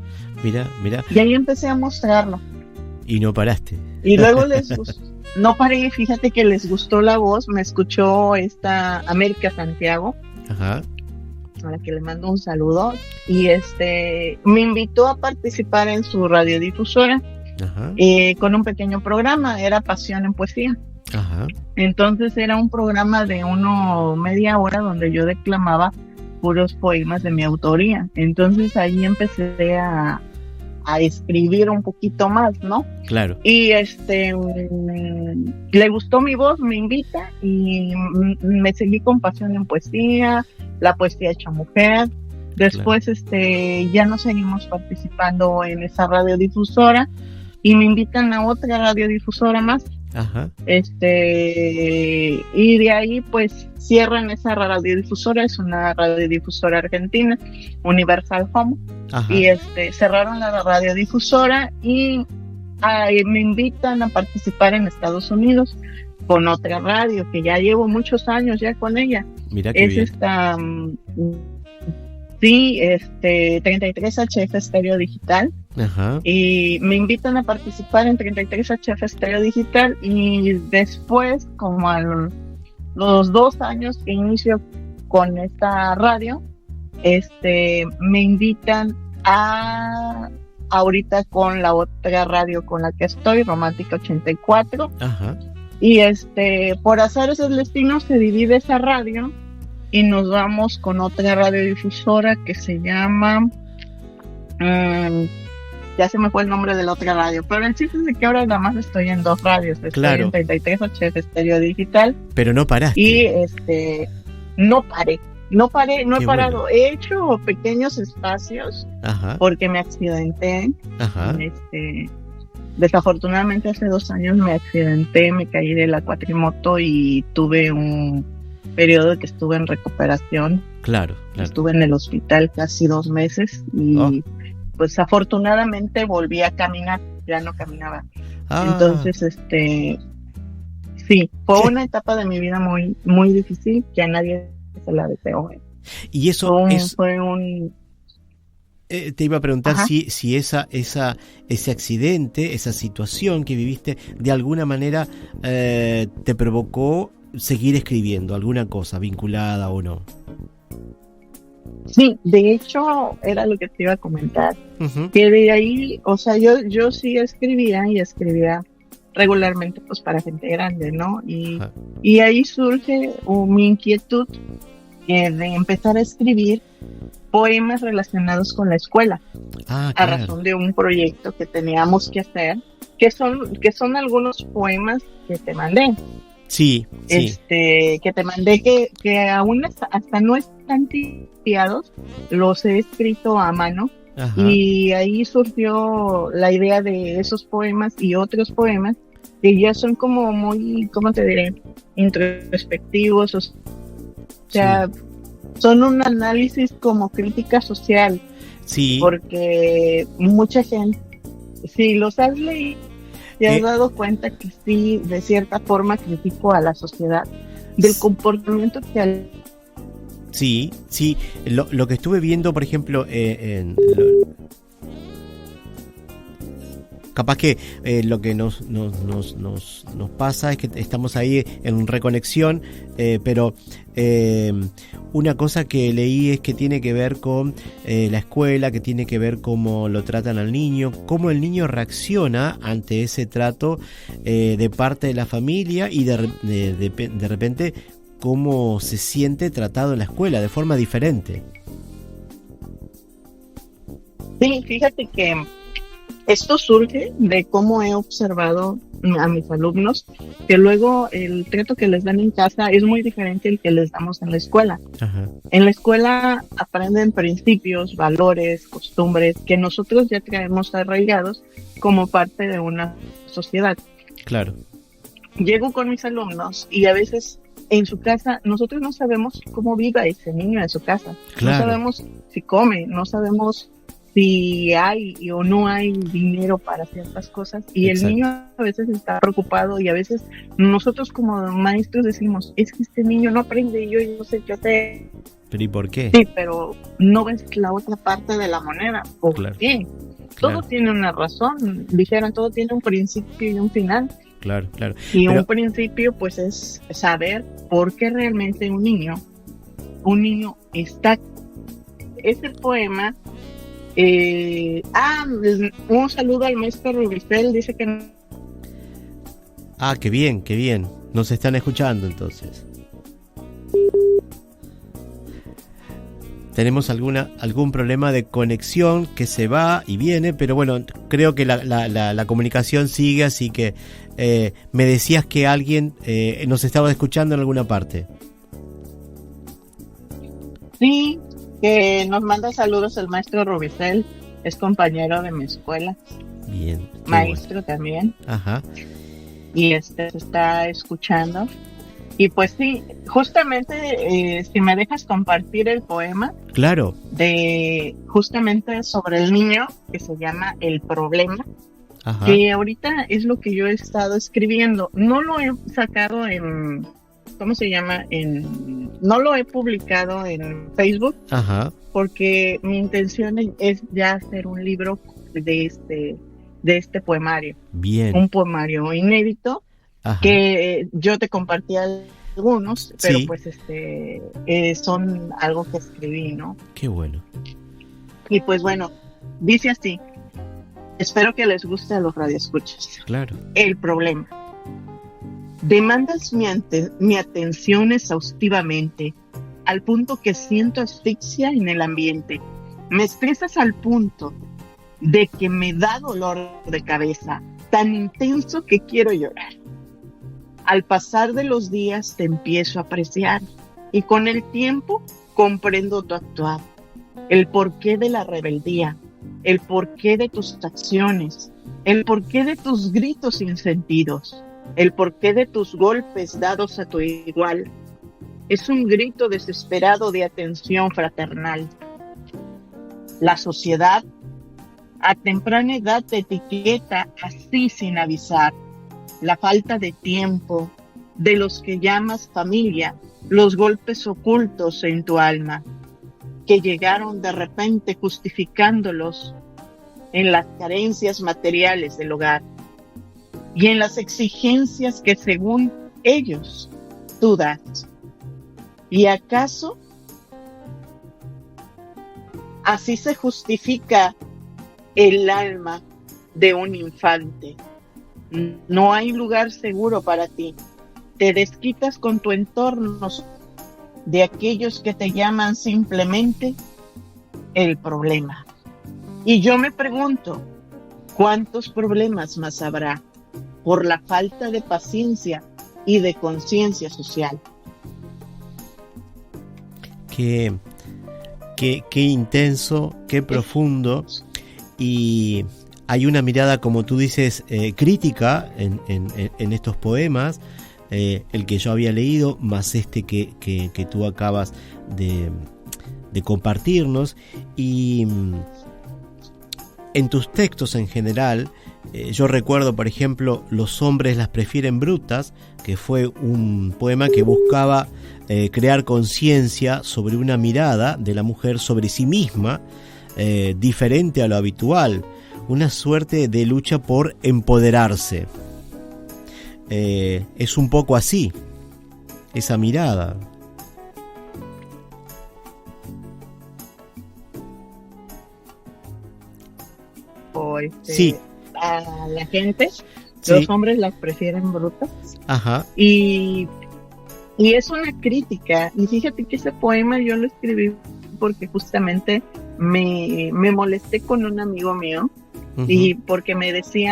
Mira. Y ahí empecé a mostrarlo. Y no paraste. Y luego les gustó. No paré, fíjate que les gustó la voz, me escuchó esta América Santiago, a la que le mando un saludo, y me invitó a participar en su radiodifusora con un pequeño programa, era Pasión en Poesía. Entonces era un programa de media hora donde yo declamaba puros poemas de mi autoría. Entonces ahí empecé a escribir un poquito más, ¿no? Claro. Y le gustó mi voz, me invita y me seguí con Pasión en Poesía, la poesía hecha mujer. Después ya no seguimos participando en esa radiodifusora y me invitan a otra radiodifusora más. Y de ahí pues cierran esa radiodifusora, es una radiodifusora argentina, Universal Home. Y cerraron la radiodifusora y me invitan a participar en Estados Unidos con otra radio que ya llevo muchos años ya con ella. Mira qué bien. 33 HF Estéreo Digital. Y me invitan a participar en 33 HF Estéreo Digital y después, como a los 2 años que inicio con esta radio, me invitan ahorita con la otra radio con la que estoy, Romántica 84. Y por azares del destino se divide esa radio y nos vamos con otra radiodifusora que se llama ya se me fue el nombre de la otra radio, pero el chiste es de que ahora nada más estoy en 2 radios, estoy en 33 HF Estéreo Digital. Pero no paraste. Y no paré, no he parado, he hecho pequeños espacios porque me accidenté desafortunadamente hace 2 años me accidenté, me caí de la cuatrimoto y tuve un periodo que estuve en recuperación. Claro. Estuve en el hospital casi 2 meses y pues afortunadamente volví a caminar, ya no caminaba. Entonces, sí, fue una etapa de mi vida muy, muy difícil que a nadie se la deseo. Y eso fue un te iba a preguntar si ese accidente, esa situación que viviste, de alguna manera te provocó seguir escribiendo alguna cosa vinculada o no. Sí, de hecho era lo que te iba a comentar, que de ahí, o sea, yo sí escribía regularmente pues para gente grande, ¿no? Y ahí surge mi inquietud de empezar a escribir poemas relacionados con la escuela, claro. A razón de un proyecto que teníamos que hacer, que son algunos poemas que te mandé. Sí. Que te mandé que aún hasta no están tipiados, los he escrito a mano. Y ahí surgió la idea de esos poemas y otros poemas que ya son como muy, ¿cómo te diré? Introspectivos, o sea, son un análisis como crítica social. Sí. Porque mucha gente, si los has leído, te has dado cuenta que sí, de cierta forma critico a la sociedad del comportamiento que... Sí, lo que estuve viendo, por ejemplo, capaz que lo que nos pasa es que estamos ahí en reconexión, pero una cosa que leí es que tiene que ver con la escuela, que tiene que ver cómo lo tratan al niño, cómo el niño reacciona ante ese trato de parte de la familia y de repente cómo se siente tratado en la escuela de forma diferente. Sí, fíjate que esto surge de cómo he observado a mis alumnos, que luego el trato que les dan en casa es muy diferente al que les damos en la escuela. En la escuela aprenden principios, valores, costumbres que nosotros ya traemos arraigados como parte de una sociedad. Claro. Llego con mis alumnos y a veces en su casa nosotros no sabemos cómo viva ese niño en su casa. Claro. No sabemos si come, no sabemos si hay o no hay dinero para ciertas cosas, y el niño a veces está preocupado, y a veces nosotros como maestros decimos, es que este niño no aprende, y yo no sé qué hacer. ¿Pero y por qué? Sí, pero no ves la otra parte de la moneda. ¿Por qué? Todo tiene una razón, dijeron, todo tiene un principio y un final. Claro. Y un principio pues es saber por qué realmente un niño está... Ese poema... un saludo al maestro Rubicel, dice que... Qué bien, nos están escuchando entonces. Tenemos algún problema de conexión que se va y viene, pero bueno, creo que la comunicación sigue, así que me decías que alguien nos estaba escuchando en alguna parte. Sí, que nos manda saludos el maestro Rubicel, es compañero de mi escuela. Bien. Maestro también. Ajá. Y se está escuchando. Y pues sí, justamente si me dejas compartir el poema. Claro. Justamente sobre el niño, que se llama El Problema. Ajá. Que ahorita es lo que yo he estado escribiendo. No lo he sacado en... ¿Cómo se llama? No lo he publicado en Facebook. Ajá. Porque mi intención es ya hacer un libro de este poemario. Bien. Un poemario inédito. Ajá. Que yo te compartí algunos, pero sí, pues son algo que escribí, ¿no? Qué bueno. Y pues bueno, dice así. Espero que les guste a los radioescuchas. Claro. El problema. Demandas mi atención exhaustivamente, al punto que siento asfixia en el ambiente. Me estresas al punto de que me da dolor de cabeza, tan intenso que quiero llorar. Al pasar de los días te empiezo a apreciar, y con el tiempo comprendo tu actuar, el porqué de la rebeldía, el porqué de tus acciones, el porqué de tus gritos sin sentidos, el porqué de tus golpes dados a tu igual. Es un grito desesperado de atención fraternal. La sociedad a temprana edad te etiqueta así sin avisar. La falta de tiempo de los que llamas familia, los golpes ocultos en tu alma, que llegaron de repente justificándolos en las carencias materiales del hogar y en las exigencias que según ellos tú das. ¿Y acaso así se justifica el alma de un infante? No hay lugar seguro para ti. Te desquitas con tu entorno de aquellos que te llaman simplemente el problema. Y yo me pregunto, ¿cuántos problemas más habrá por la falta de paciencia y de conciencia social? Qué intenso, qué profundo, y hay una mirada, como tú dices, crítica en estos poemas, el que yo había leído, más este que tú acabas de compartirnos, y en tus textos en general, yo recuerdo, por ejemplo, Los hombres las prefieren brutas, que fue un poema que buscaba crear conciencia sobre una mirada de la mujer sobre sí misma, diferente a lo habitual, una suerte de lucha por empoderarse. Es un poco así, esa mirada. Sí. A la gente, sí. Los hombres las prefieren brutas. Ajá. Y es una crítica. Y fíjate que ese poema yo lo escribí porque justamente me molesté con un amigo mío. Uh-huh. Y porque me dice,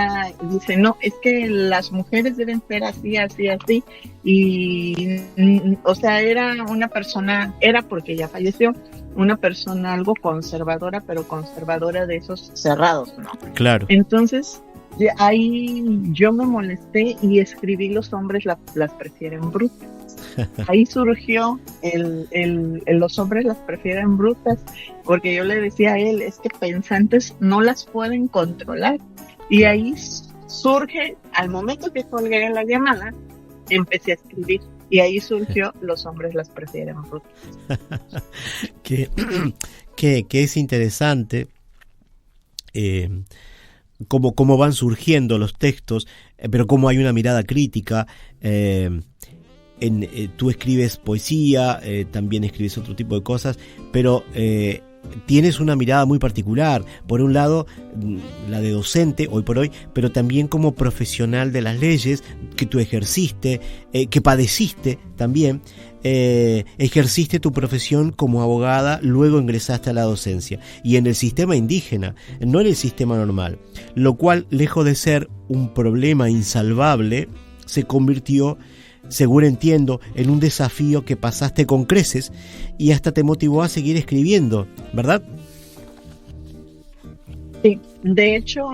no, es que las mujeres deben ser así, así, así. Y, o sea, era porque ya falleció, una persona algo conservadora, pero conservadora de esos cerrados, ¿no? Claro. Entonces, ahí yo me molesté y escribí Los hombres las prefieren brutas. Ahí surgió los hombres las prefieren brutas, porque yo le decía a él, es que pensantes no las pueden controlar. Y ahí surge, al momento que colgué la llamada, empecé a escribir. Y ahí surgió Los hombres las prefieren brutas. que es interesante cómo van surgiendo los textos, pero cómo hay una mirada crítica. Tú escribes poesía, también escribes otro tipo de cosas, pero tienes una mirada muy particular. Por un lado, la de docente hoy por hoy, pero también como profesional de las leyes que tú ejerciste, que padeciste también, ejerciste tu profesión como abogada, luego ingresaste a la docencia y en el sistema indígena, no en el sistema normal, lo cual, lejos de ser un problema insalvable, se convirtió, según entiendo, en un desafío que pasaste con creces y hasta te motivó a seguir escribiendo, ¿verdad? Sí, de hecho,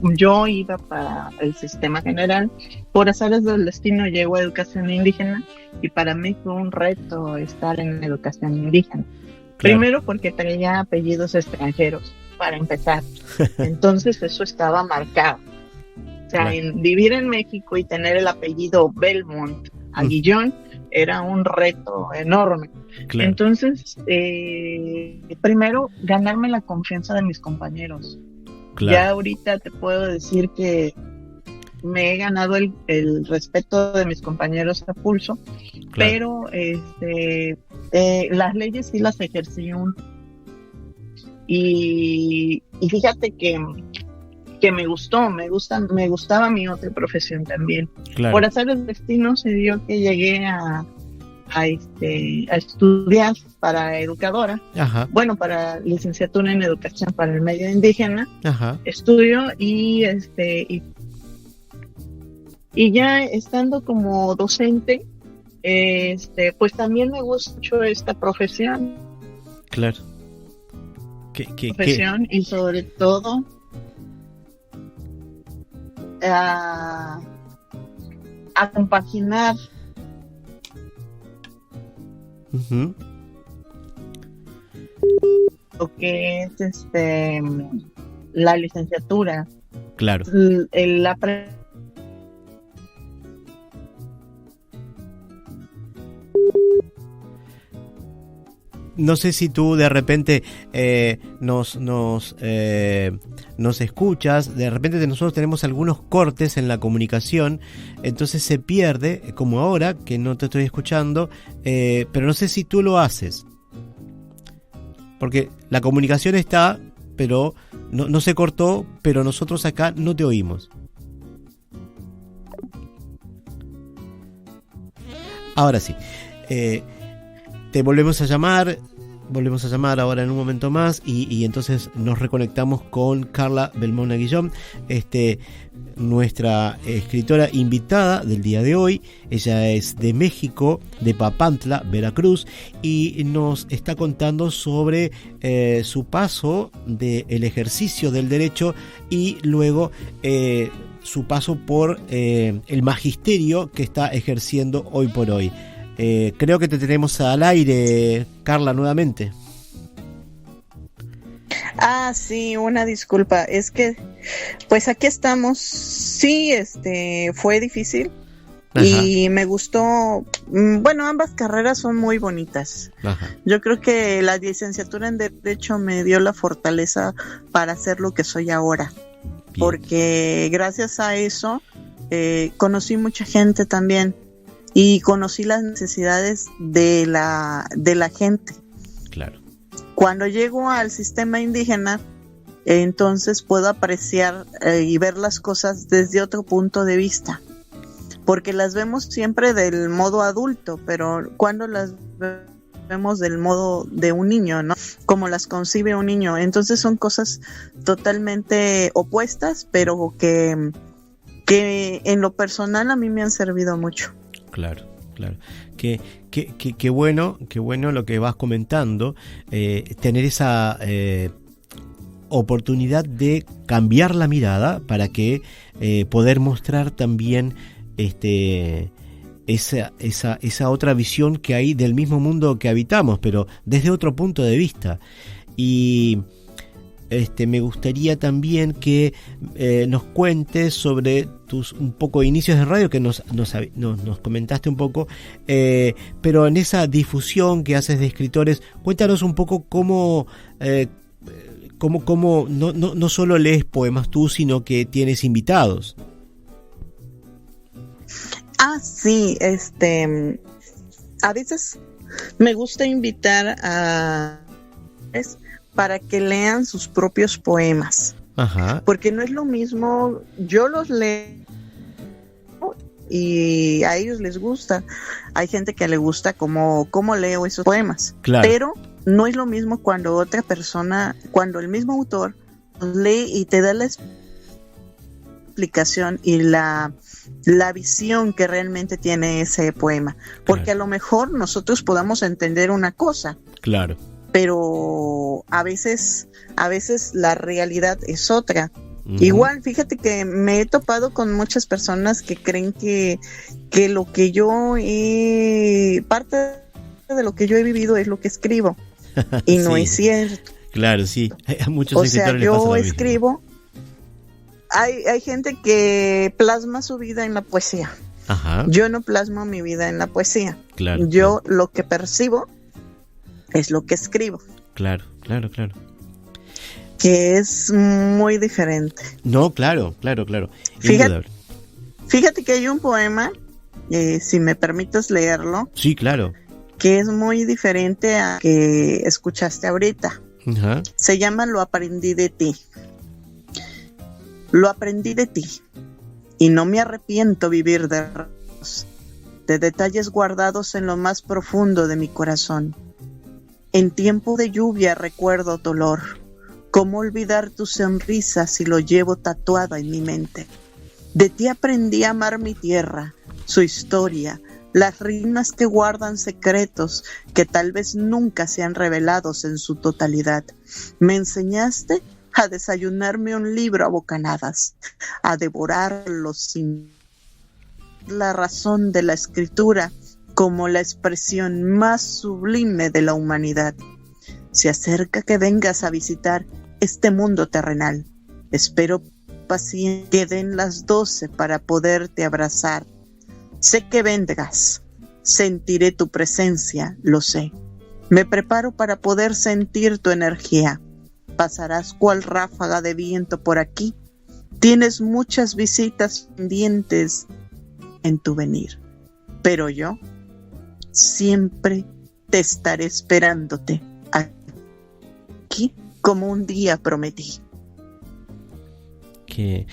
yo iba para el sistema general, por azares del destino llegó a educación indígena y para mí fue un reto estar en educación indígena. Claro. Primero porque traía apellidos extranjeros, para empezar, entonces eso estaba marcado. O sea, vivir en México y tener el apellido Belmont Aguillón era un reto enorme. Claro. Entonces, primero, ganarme la confianza de mis compañeros. Claro. Ya ahorita te puedo decir que me he ganado el respeto de mis compañeros a pulso, claro. Pero las leyes sí las ejercí y fíjate que me gustaba mi otra profesión también. Claro. Por hacer el destino se dio que llegué a estudiar para educadora. Ajá. Bueno, para licenciatura en educación para el medio indígena. Ajá. Estudio y ya estando como docente, pues también me gusta mucho esta profesión. Claro. profesión y sobre todo a compaginar lo que es la licenciatura. Claro. No sé si tú de repente nos escuchas, de repente nosotros tenemos algunos cortes en la comunicación, entonces se pierde, como ahora que no te estoy escuchando, pero no sé si tú lo haces, porque la comunicación está, pero no se cortó, pero nosotros acá no te oímos. Ahora sí. Te volvemos a llamar ahora en un momento más y entonces nos reconectamos con Carla Belmona Guillón, nuestra escritora invitada del día de hoy. Ella es de México, de Papantla, Veracruz, y nos está contando sobre su paso del ejercicio del derecho y luego su paso por el magisterio que está ejerciendo hoy por hoy. Creo que te tenemos al aire, Carla, nuevamente. Sí, una disculpa. Es que, pues aquí estamos. Sí, fue difícil. Ajá. Y me gustó. Bueno, ambas carreras son muy bonitas. Ajá. Yo creo que la licenciatura en Derecho me dio la fortaleza para hacer lo que soy ahora. Bien. Porque gracias a eso conocí mucha gente también. Y conocí las necesidades de la gente. Claro. Cuando llego al sistema indígena, entonces puedo apreciar y ver las cosas desde otro punto de vista. Porque las vemos siempre del modo adulto, pero cuando las vemos del modo de un niño, ¿no? Como las concibe un niño. Entonces son cosas totalmente opuestas, pero que en lo personal a mí me han servido mucho. Claro. Qué bueno lo que vas comentando, tener esa oportunidad de cambiar la mirada para que poder mostrar también esa otra visión que hay del mismo mundo que habitamos, pero desde otro punto de vista. Y me gustaría también que nos cuentes sobre tus un poco inicios de radio, que nos comentaste un poco, pero en esa difusión que haces de escritores, cuéntanos un poco cómo no solo lees poemas tú, sino que tienes invitados. Sí, a veces me gusta invitar para que lean sus propios poemas. Ajá. Porque no es lo mismo, yo los leo y a ellos les gusta. Hay gente que le gusta cómo leo esos poemas. Claro. Pero no es lo mismo cuando otra persona, cuando el mismo autor los lee y te da la explicación y la visión que realmente tiene ese poema. Porque claro, a lo mejor nosotros podamos entender una cosa. Claro. Pero a veces la realidad es otra. Uh-huh. Igual, fíjate que me he topado con muchas personas que creen que lo que parte de lo que yo he vivido es lo que escribo. Y no es cierto. Claro, sí. A muchos escritores les pasa lo mismo. Yo escribo. Hay gente que plasma su vida en la poesía. Ajá. Yo no plasmo mi vida en la poesía. Claro. Yo lo que percibo es lo que escribo. Claro. Que es muy diferente. No, claro. Fíjate que hay un poema, si me permites leerlo. Sí, claro. Que es muy diferente a que escuchaste ahorita. Ajá. Se llama Lo aprendí de ti. Lo aprendí de ti. Y no me arrepiento vivir de detalles guardados en lo más profundo de mi corazón. En tiempo de lluvia recuerdo tu olor. ¿Cómo olvidar tu sonrisa si lo llevo tatuado en mi mente? De ti aprendí a amar mi tierra, su historia, las rimas que guardan secretos que tal vez nunca sean revelados en su totalidad. Me enseñaste a desayunarme un libro a bocanadas, a devorarlo sin la razón de la escritura como la expresión más sublime de la humanidad. Se acerca que vengas a visitar este mundo terrenal. Espero paciente que den las 12 para poderte abrazar. Sé que vendrás, sentiré tu presencia, lo sé. Me preparo para poder sentir tu energía. Pasarás cual ráfaga de viento por aquí. Tienes muchas visitas pendientes en tu venir, pero yo siempre te estaré esperándote aquí como un día prometí. Que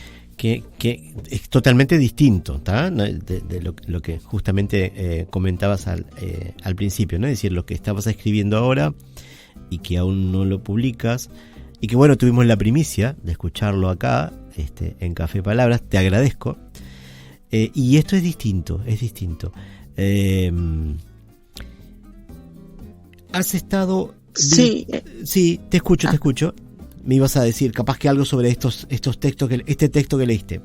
es totalmente distinto, ¿tá? De lo que justamente comentabas al principio, ¿no? Es decir, lo que estabas escribiendo ahora y que aún no lo publicas, y que bueno, tuvimos la primicia de escucharlo acá en Café Palabras, te agradezco. Y esto es distinto, es distinto. ¿Has estado...? Sí. Sí, te escucho. Me ibas a decir, capaz que algo sobre estos textos, este texto que leíste.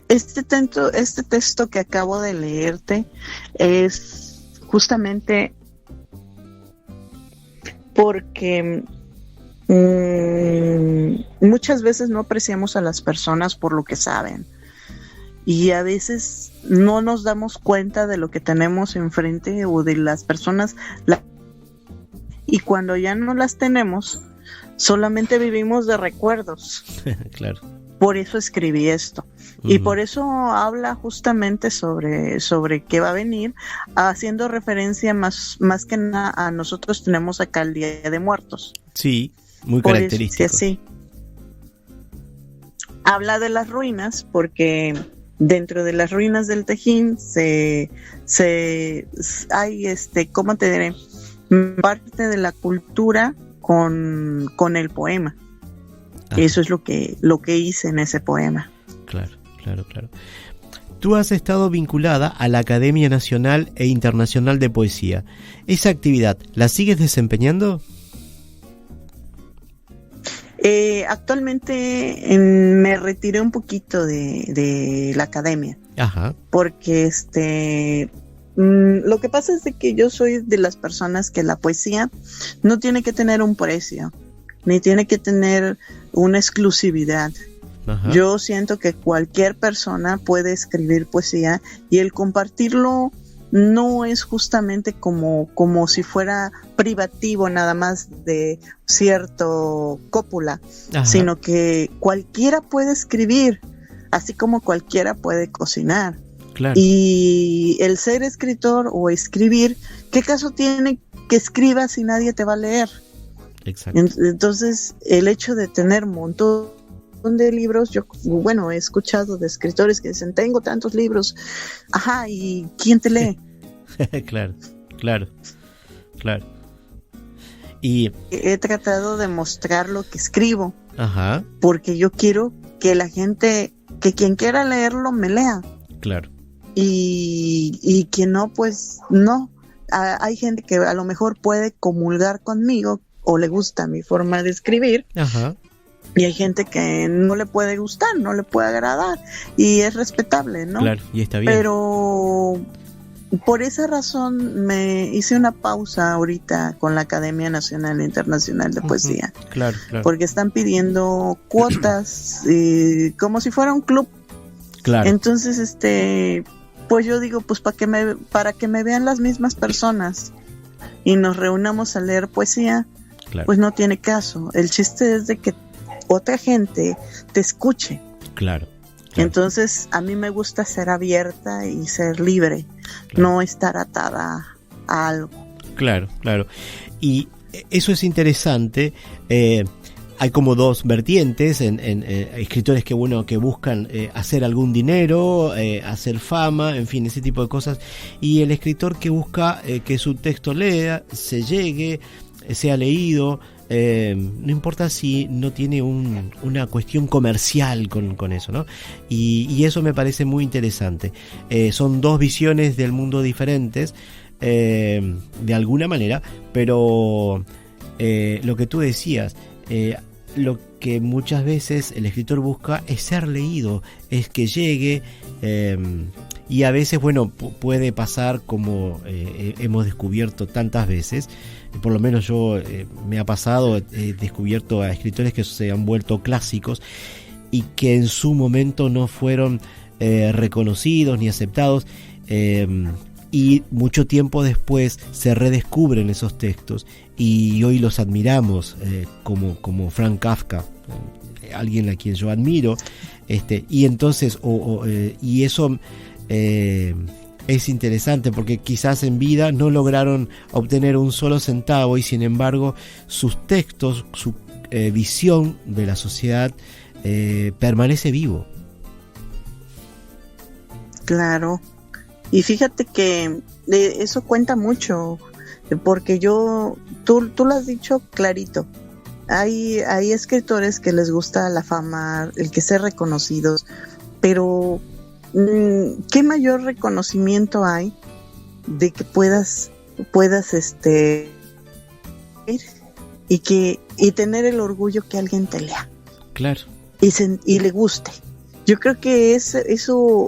Este texto que acabo de leerte es justamente porque muchas veces no apreciamos a las personas por lo que saben, y a veces no nos damos cuenta de lo que tenemos enfrente o de las personas, y cuando ya no las tenemos, solamente vivimos de recuerdos. Claro. Por eso escribí esto. Y por eso habla justamente sobre qué va a venir, haciendo referencia más que nada a nosotros tenemos acá el Día de Muertos. Sí, muy característico. Sí. Habla de las ruinas porque dentro de las ruinas del Tajín hay ¿cómo te diré? Parte de la cultura con el poema. Eso es lo que hice en ese poema. Claro. Tú has estado vinculada a la Academia Nacional e Internacional de Poesía. ¿Esa actividad la sigues desempeñando? Actualmente me retiré un poquito de la academia. Ajá. Porque lo que pasa es de que yo soy de las personas que la poesía no tiene que tener un precio, ni tiene que tener una exclusividad. Ajá. Yo siento que cualquier persona puede escribir poesía, y el compartirlo no es justamente como si fuera privativo nada más de cierto cópula. Ajá. Sino que cualquiera puede escribir, así como cualquiera puede cocinar. Claro. Y el ser escritor o escribir, ¿qué caso tiene que escribas si nadie te va a leer? Exacto. Entonces, el hecho de tener un montón de libros, yo, bueno, he escuchado de escritores que dicen, tengo tantos libros, ajá, ¿y quién te lee? Claro. Y he tratado de mostrar lo que escribo, ajá, porque yo quiero que la gente, que quien quiera leerlo, me lea. Claro. Y quien no, pues no. Hay gente que a lo mejor puede comulgar conmigo o le gusta mi forma de escribir. Ajá. Y hay gente que no le puede gustar, no le puede agradar, y es respetable, ¿no? Claro, y está bien. Pero por esa razón me hice una pausa ahorita con la Academia Nacional e Internacional de Poesía. Claro. Porque están pidiendo cuotas como si fuera un club. Claro. Entonces, pues yo digo, pues para que me vean las mismas personas y nos reunamos a leer poesía, claro, pues no tiene caso. El chiste es de que otra gente te escuche. Claro. Entonces, a mí me gusta ser abierta y ser libre, no estar atada a algo. Claro. Y eso es interesante. Hay como dos vertientes en escritores que buscan hacer algún dinero, hacer fama, en fin, ese tipo de cosas, y el escritor que busca que su texto se llegue, sea leído, no importa si no tiene una cuestión comercial con eso, ¿no? Y eso me parece muy interesante. Son dos visiones del mundo diferentes, de alguna manera, pero lo que tú decías, lo que muchas veces el escritor busca es ser leído, es que llegue, y a veces, bueno, puede pasar como hemos descubierto tantas veces, por lo menos yo me ha pasado, he descubierto a escritores que se han vuelto clásicos y que en su momento no fueron reconocidos ni aceptados, y mucho tiempo después se redescubren esos textos y hoy los admiramos, como Franz Kafka, alguien a quien yo admiro, y entonces y eso es interesante porque quizás en vida no lograron obtener un solo centavo y sin embargo sus textos, su visión de la sociedad permanece vivo. Claro. Y fíjate que eso cuenta mucho, porque tú lo has dicho clarito. Hay escritores que les gusta la fama, el que ser reconocidos, pero ¿qué mayor reconocimiento hay de que puedas y tener el orgullo que alguien te lea? Claro. Y le guste. Yo creo que eso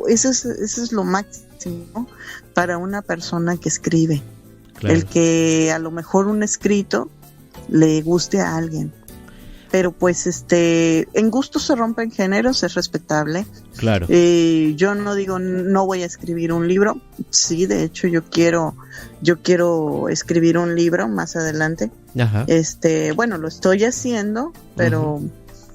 es lo máximo para una persona que escribe. Claro. El que a lo mejor un escrito le guste a alguien. Pero pues en gustos se rompen géneros, es respetable. Claro. Yo no digo no voy a escribir un libro. Sí, de hecho yo quiero escribir un libro más adelante. Ajá. Bueno, lo estoy haciendo, pero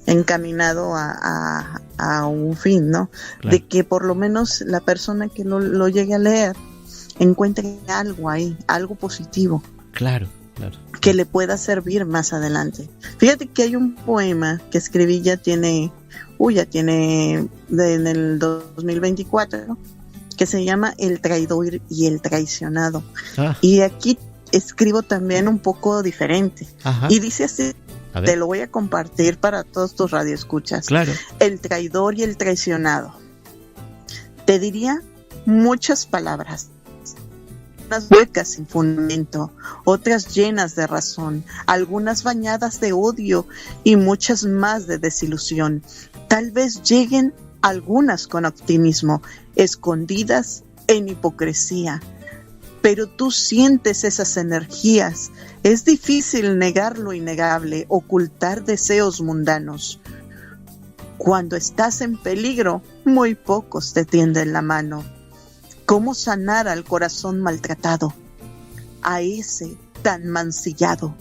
encaminado a un fin, ¿no? Claro. De que por lo menos la persona que lo llegue a leer encuentre algo ahí, algo positivo. Claro. Que le pueda servir más adelante. Fíjate que hay un poema que escribí ya tiene en el 2024, ¿no? Que se llama El traidor y el traicionado. Y aquí escribo también un poco diferente. Ajá. Y dice así, te lo voy a compartir para todos tus radioescuchas. Claro. El traidor y el traicionado. Te diría muchas palabras, unas huecas sin fundamento, otras llenas de razón, algunas bañadas de odio y muchas más de desilusión. Tal vez lleguen algunas con optimismo, escondidas en hipocresía. Pero tú sientes esas energías. Es difícil negar lo innegable, ocultar deseos mundanos. Cuando estás en peligro, muy pocos te tienden la mano. ¿Cómo sanar al corazón maltratado? A ese tan mancillado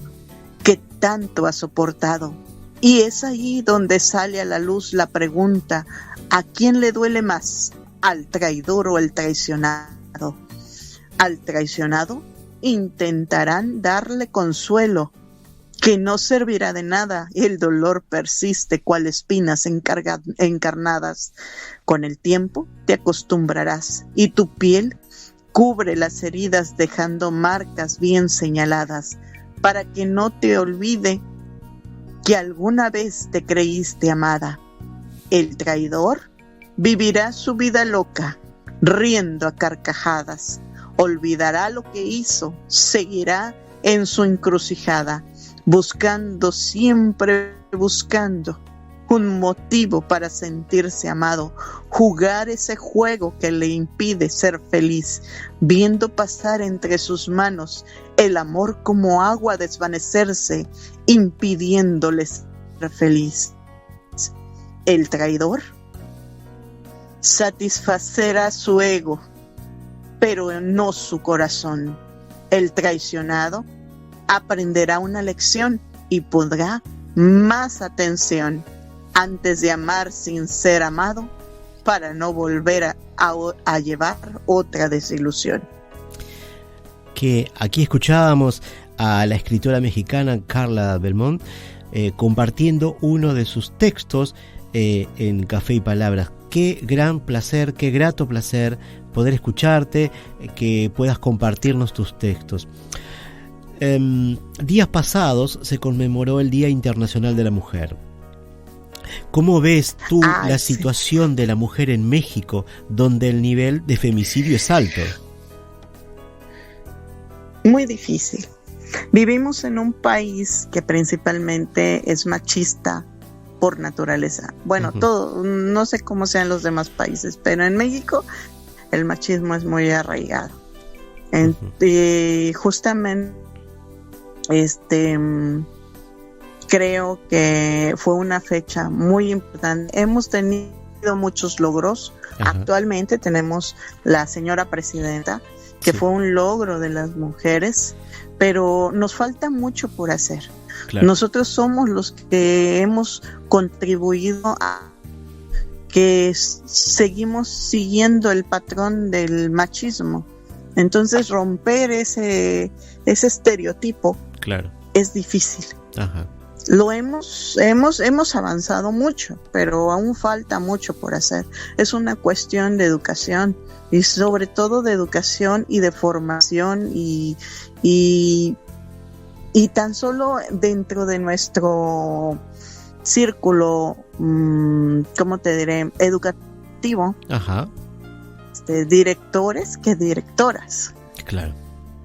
que tanto ha soportado. Y es ahí donde sale a la luz la pregunta: ¿a quién le duele más? ¿Al traidor o al traicionado? Al traicionado intentarán darle consuelo, que no servirá de nada, y el dolor persiste cual espinas encarnadas. Con el tiempo te acostumbrarás y tu piel cubre las heridas dejando marcas bien señaladas, para que no te olvide que alguna vez te creíste amada. El traidor vivirá su vida loca, riendo a carcajadas. Olvidará lo que hizo, seguirá en su encrucijada, siempre buscando un motivo para sentirse amado, jugar ese juego que le impide ser feliz, viendo pasar entre sus manos el amor como agua desvanecerse, impidiéndole ser feliz. El traidor satisfacerá su ego, pero no su corazón. El traicionado aprenderá una lección y pondrá más atención antes de amar sin ser amado, para no volver a llevar otra desilusión. Que aquí escuchábamos a la escritora mexicana Carla Belmont compartiendo uno de sus textos en Café y Palabras. Qué gran placer, qué grato placer poder escucharte, que puedas compartirnos tus textos. días pasados se conmemoró el Día Internacional de la Mujer. ¿Cómo ves tú la situación de la mujer en México, donde el nivel de femicidio es alto? Muy difícil. Vivimos en un país que principalmente es machista por naturaleza. Bueno, todo, no sé cómo sean los demás países, pero en México el machismo es muy arraigado. Y justamente creo que fue una fecha muy importante. Hemos tenido muchos logros. Actualmente tenemos la señora presidenta, que fue un logro de las mujeres, pero nos falta mucho por hacer. Claro. Nosotros somos los que hemos contribuido a que seguimos siguiendo el patrón del machismo. Entonces romper ese estereotipo es difícil. Lo hemos avanzado mucho, pero aún falta mucho por hacer. Es una cuestión de educación, y sobre todo de educación y de formación y tan solo dentro de nuestro círculo, ¿cómo te diré?, educativo, directores que directoras. Claro.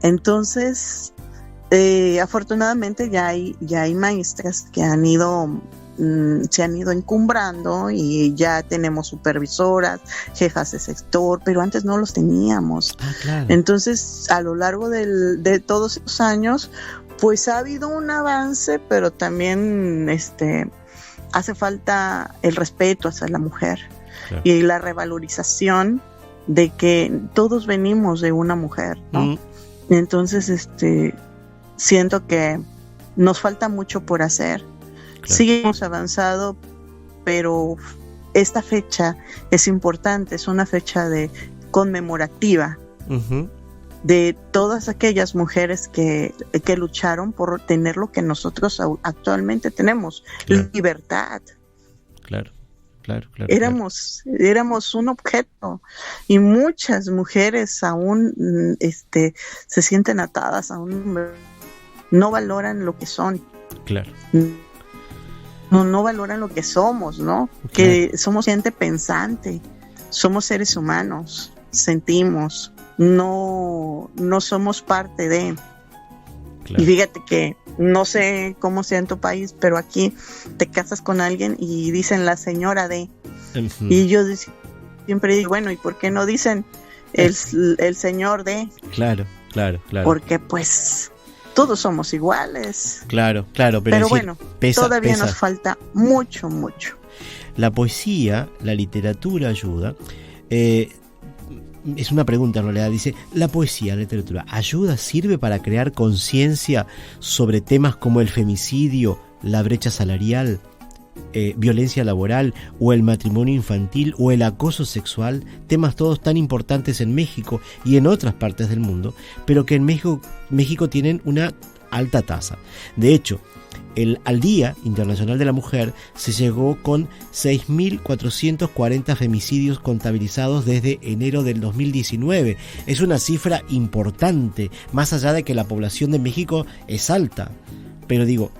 Entonces, afortunadamente ya hay maestras que se han ido encumbrando y ya tenemos supervisoras, jefas de sector, pero antes no los teníamos. Claro. Entonces, a lo largo de todos esos años, pues ha habido un avance, pero también hace falta el respeto hacia la mujer. Claro. Y la revalorización de que todos venimos de una mujer, ¿no? Entonces, siento que nos falta mucho por hacer. Claro. Sí hemos avanzado, pero esta fecha es importante, es una fecha conmemorativa de todas aquellas mujeres que lucharon por tener lo que nosotros actualmente tenemos, libertad. Claro. Éramos un objeto, y muchas mujeres aún se sienten atadas, aún no valoran lo que son. Claro. No valoran lo que somos, ¿no? Claro. Que somos gente pensante, somos seres humanos, sentimos, no somos parte de. Claro. Y fíjate que no sé cómo sea en tu país, pero aquí te casas con alguien y dicen la señora de. Y yo siempre digo, bueno, ¿y por qué no dicen el señor de? Claro. Porque pues todos somos iguales. Claro, pero bueno, todavía nos falta mucho. La poesía, la literatura ayuda. Es una pregunta en realidad, dice, ¿la poesía, la literatura, sirve para crear conciencia sobre temas como el femicidio, la brecha salarial, violencia laboral o el matrimonio infantil o el acoso sexual? Temas todos tan importantes en México y en otras partes del mundo, pero que en México tienen una alta tasa. De hecho, al Día Internacional de la Mujer se llegó con 6.440 femicidios contabilizados desde enero del 2019. Es una cifra importante, más allá de que la población de México es alta. Pero digo,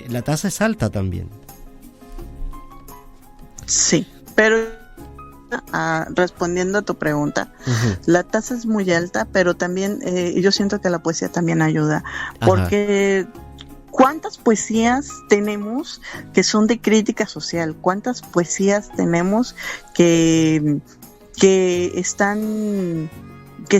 la tasa es alta también. Sí, pero respondiendo a tu pregunta, la tasa es muy alta, pero también yo siento que la poesía también ayuda, porque ¿cuántas poesías tenemos que son de crítica social? ¿Cuántas poesías tenemos que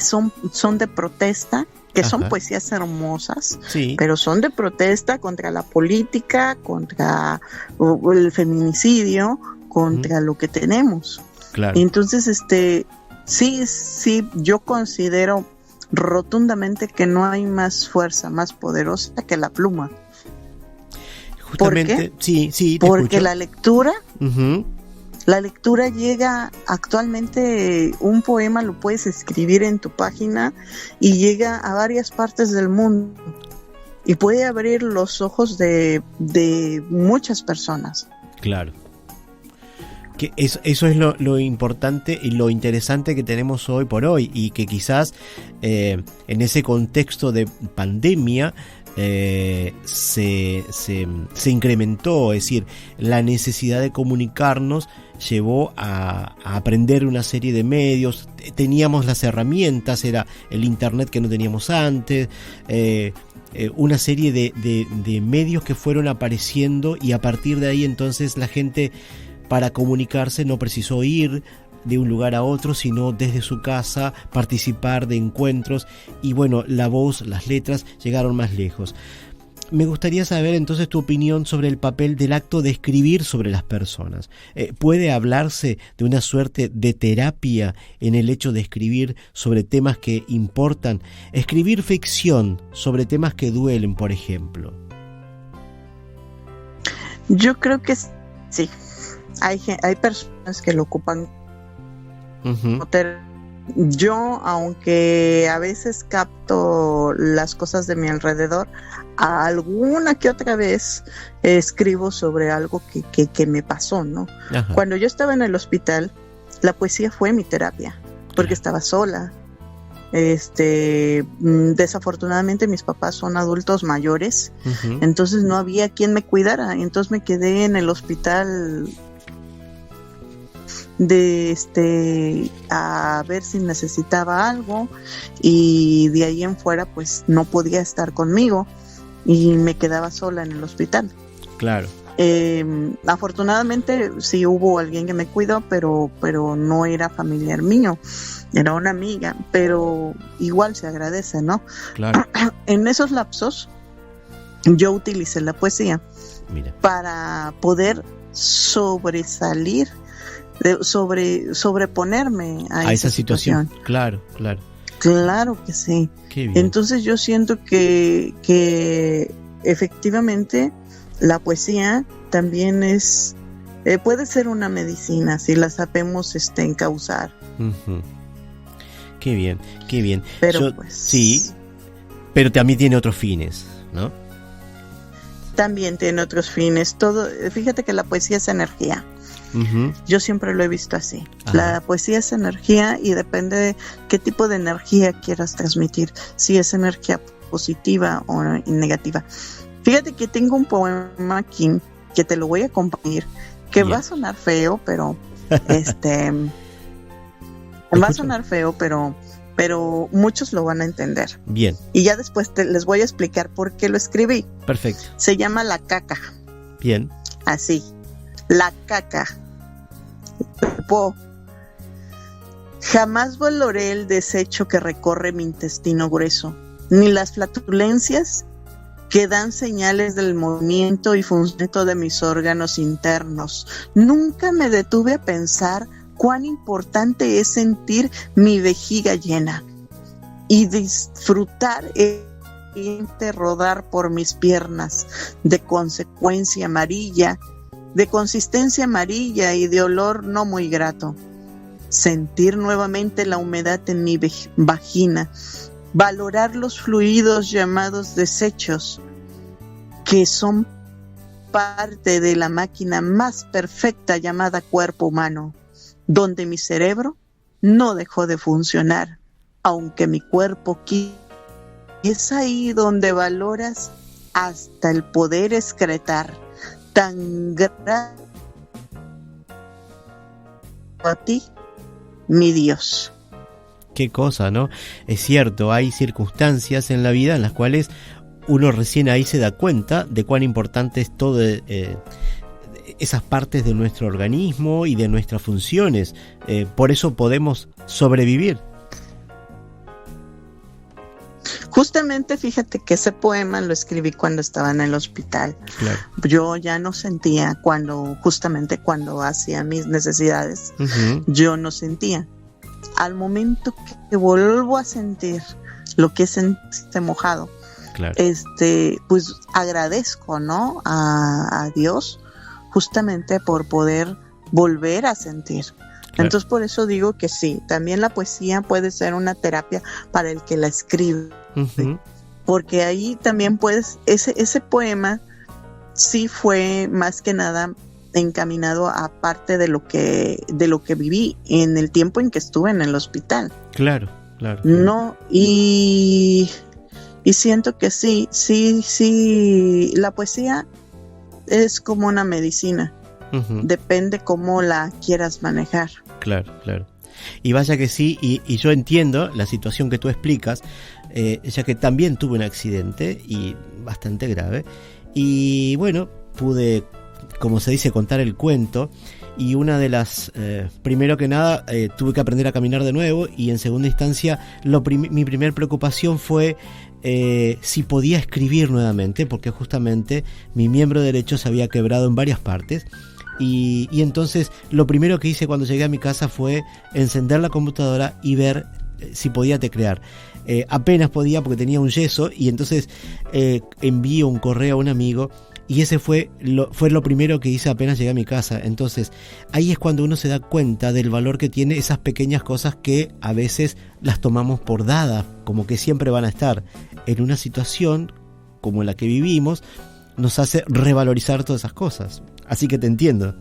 son de protesta? Que son poesías hermosas, pero son de protesta contra la política, contra el feminicidio, contra lo que tenemos. Claro. Entonces, sí, yo considero rotundamente que no hay más fuerza, más poderosa que la pluma. Justamente, ¿por qué? Sí, porque escucho. La lectura llega actualmente, un poema lo puedes escribir en tu página y llega a varias partes del mundo y puede abrir los ojos de muchas personas. Claro. Que eso es lo importante y lo interesante que tenemos hoy por hoy, y que quizás en ese contexto de pandemia se incrementó, es decir, la necesidad de comunicarnos llevó a aprender una serie de medios. Teníamos las herramientas, era el internet que no teníamos antes, una serie de medios que fueron apareciendo, y a partir de ahí entonces la gente, para comunicarse, no precisó ir de un lugar a otro, sino desde su casa participar de encuentros, y bueno, la voz, las letras llegaron más lejos. Me gustaría saber entonces tu opinión sobre el papel del acto de escribir sobre las personas. ¿Puede hablarse de una suerte de terapia en el hecho de escribir sobre temas que importan? Escribir ficción sobre temas que duelen, por ejemplo. Yo creo que sí. Hay personas que lo ocupan. Uh-huh. Yo, aunque a veces capto las cosas de mi alrededor, alguna que otra vez escribo sobre algo que me pasó, ¿no? Ajá. Cuando yo estaba en el hospital, la poesía fue mi terapia, porque estaba sola. Desafortunadamente mis papás son adultos mayores, Uh-huh. entonces no había quien me cuidara, entonces me quedé en el hospital a ver si necesitaba algo, y de ahí en fuera pues no podía estar conmigo y me quedaba sola en el hospital. Claro. Afortunadamente sí hubo alguien que me cuidó, pero no era familiar mío, era una amiga, pero igual se agradece, ¿no? Claro. En esos lapsos yo utilicé la poesía. Mira. Para poder sobresalir, sobreponerme a esa situación. Claro. Claro que sí. Qué bien. Entonces yo siento que efectivamente la poesía también puede ser una medicina si la sabemos encauzar. Uh-huh. Qué bien. Pero sí, pero también tiene otros fines, ¿no? También tiene otros fines. Fíjate que la poesía es energía. Uh-huh. Yo siempre lo he visto así. Ajá. La poesía es energía, y depende de qué tipo de energía quieras transmitir, si es energía positiva o negativa. Fíjate que tengo un poema aquí que te lo voy a compartir, que Bien. va a sonar feo, pero va a sonar feo, pero muchos lo van a entender. Bien, Y ya después les voy a explicar por qué lo escribí. perfecto. Se llama La Caca. Bien. Así, la caca. Jamás valoré el desecho que recorre mi intestino grueso, ni las flatulencias que dan señales del movimiento y funcionamiento de mis órganos internos. Nunca me detuve a pensar cuán importante es sentir mi vejiga llena y disfrutar el rodar por mis piernas de consistencia amarilla y de olor no muy grato. Sentir nuevamente la humedad en mi vagina, valorar los fluidos llamados desechos, que son parte de la máquina más perfecta llamada cuerpo humano, donde mi cerebro no dejó de funcionar, aunque mi cuerpo es ahí donde valoras hasta el poder excretar tan grande a ti, mi Dios. Qué cosa, ¿no? Es cierto, hay circunstancias en la vida en las cuales uno recién ahí se da cuenta de cuán importante es todo esas partes de nuestro organismo y de nuestras funciones. Por eso podemos sobrevivir. Justamente fíjate que ese poema lo escribí cuando estaba en el hospital. Claro. Yo ya no sentía cuando hacía mis necesidades, Uh-huh. yo no sentía. Al momento que vuelvo a sentir lo que es sentirse mojado, Claro. pues agradezco, ¿no? a Dios justamente por poder volver a sentir. Claro. Entonces por eso digo que sí, también la poesía puede ser una terapia para el que la escribe. Uh-huh. Porque ahí también ese poema sí fue más que nada encaminado a parte de lo que viví en el tiempo en que estuve en el hospital. Claro. No, y siento que sí, la poesía es como una medicina. Uh-huh. Depende cómo la quieras manejar. Claro. Y vaya que sí, y yo entiendo la situación que tú explicas, ya que también tuve un accidente y bastante grave, y bueno, pude, como se dice, contar el cuento. Y una de las, primero que nada, tuve que aprender a caminar de nuevo, y en segunda instancia mi primer preocupación fue si podía escribir nuevamente, porque justamente mi miembro derecho se había quebrado en varias partes. Y entonces lo primero que hice cuando llegué a mi casa fue encender la computadora y ver si podía teclear. Apenas podía porque tenía un yeso, y entonces envío un correo a un amigo, y ese fue lo primero que hice apenas llegué a mi casa. Entonces ahí es cuando uno se da cuenta del valor que tiene esas pequeñas cosas que a veces las tomamos por dadas, como que siempre van a estar. En una situación como la que vivimos nos hace revalorizar todas esas cosas. Así que te entiendo.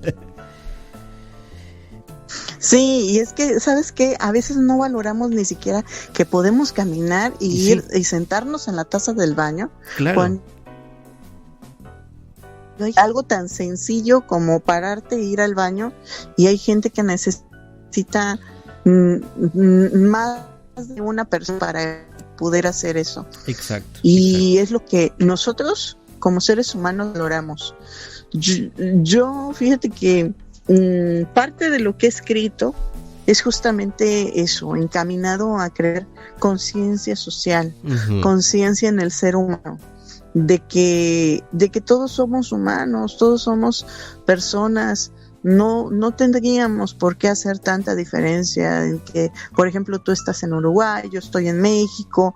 Sí, y es que, ¿sabes qué? A veces no valoramos ni siquiera que podemos caminar y ir y sentarnos en la taza del baño. Claro. Cuando hay algo tan sencillo como pararte e ir al baño, y hay gente que necesita más de una persona para poder hacer eso. Exacto. Y es lo que nosotros como seres humanos valoramos. Yo fíjate que parte de lo que he escrito es justamente eso, encaminado a crear conciencia social, uh-huh, conciencia en el ser humano, de que todos somos humanos, todos somos personas. No tendríamos por qué hacer tanta diferencia en que, por ejemplo, tú estás en Uruguay, yo estoy en México,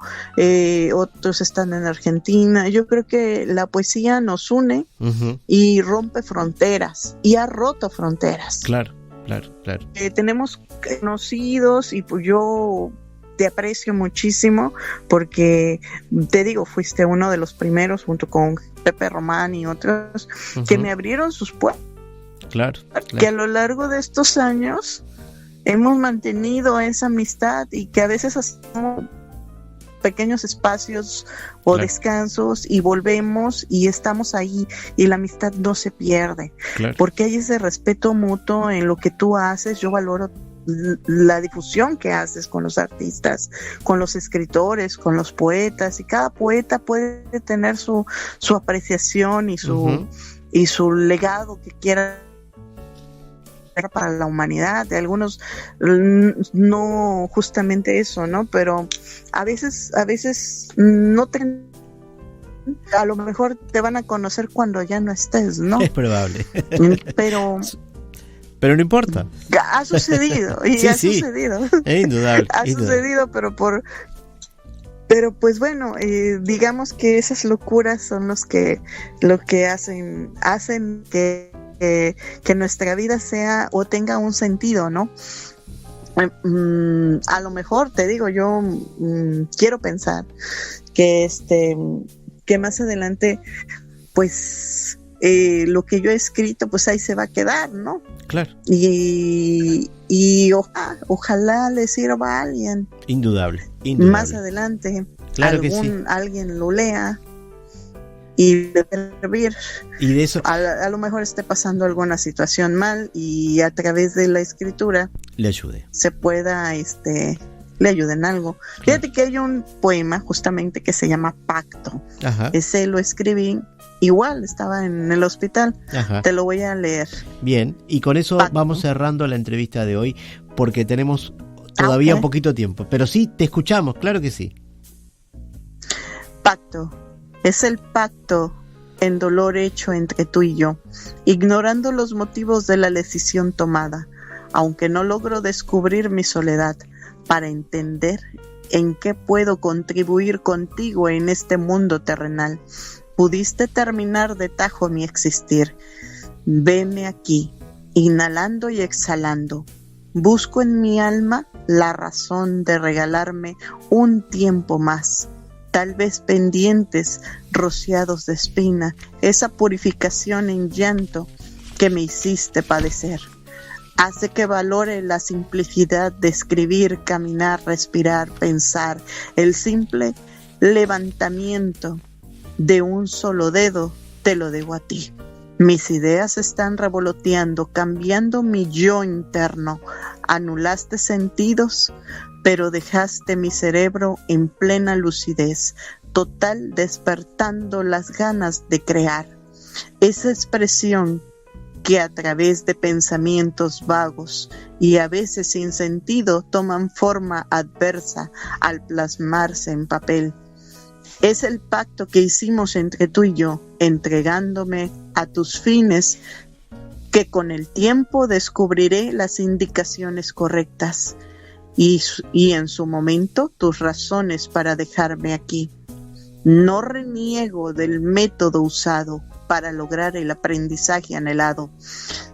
otros están en Argentina. Yo creo que la poesía nos une, uh-huh, y rompe fronteras, y ha roto fronteras. Claro. Tenemos conocidos, y pues yo te aprecio muchísimo porque, te digo, fuiste uno de los primeros, junto con Pepe Román y otros, uh-huh, que me abrieron sus puertas. Claro. Que a lo largo de estos años hemos mantenido esa amistad, y que a veces hacemos pequeños espacios o descansos y volvemos y estamos ahí, y la amistad no se pierde, porque hay ese respeto mutuo en lo que tú haces. Yo valoro la difusión que haces con los artistas, con los escritores, con los poetas, y cada poeta puede tener su apreciación y su, uh-huh, y su legado que quiera para la humanidad. De algunos no justamente eso, ¿no? Pero a veces no a lo mejor te van a conocer cuando ya no estés, ¿no? Es probable. Pero no importa. Ha sucedido, y sí, sucedido. Es indudable. Sucedido, pero pues bueno, digamos que esas locuras son lo que hacen que nuestra vida sea o tenga un sentido, ¿no? A lo mejor, te digo, yo quiero pensar que más adelante, pues lo que yo he escrito, pues ahí se va a quedar, ¿no? Claro. Y ojalá le sirva a alguien. Indudable. Más adelante, claro que sí, alguien lo lea y de servir. Y de eso a lo mejor esté pasando alguna situación mal, y a través de la escritura le ayude. Se pueda le ayude en algo. Claro. Fíjate que hay un poema justamente que se llama Pacto. Ajá. Ese lo escribí, igual estaba en el hospital. Ajá. Te lo voy a leer. Bien, y con eso Pacto. Vamos cerrando la entrevista de hoy, porque tenemos todavía un poquito tiempo, pero sí, te escuchamos, claro que sí. Pacto. Es el pacto en dolor hecho entre tú y yo, ignorando los motivos de la decisión tomada, aunque no logro descubrir mi soledad para entender en qué puedo contribuir contigo en este mundo terrenal. Pudiste terminar de tajo mi existir. Veme aquí, inhalando y exhalando. Busco en mi alma la razón de regalarme un tiempo más. Tal vez pendientes, rociados de espina, esa purificación en llanto que me hiciste padecer. Hace que valore la simplicidad de escribir, caminar, respirar, pensar, el simple levantamiento de un solo dedo, te lo debo a ti. Mis ideas están revoloteando, cambiando mi yo interno. Anulaste sentidos, pero dejaste mi cerebro en plena lucidez, total, despertando las ganas de crear. Esa expresión que a través de pensamientos vagos y a veces sin sentido toman forma adversa al plasmarse en papel. Es el pacto que hicimos entre tú y yo, entregándome a tus fines, que con el tiempo descubriré las indicaciones correctas y en su momento tus razones para dejarme aquí. No reniego del método usado para lograr el aprendizaje anhelado.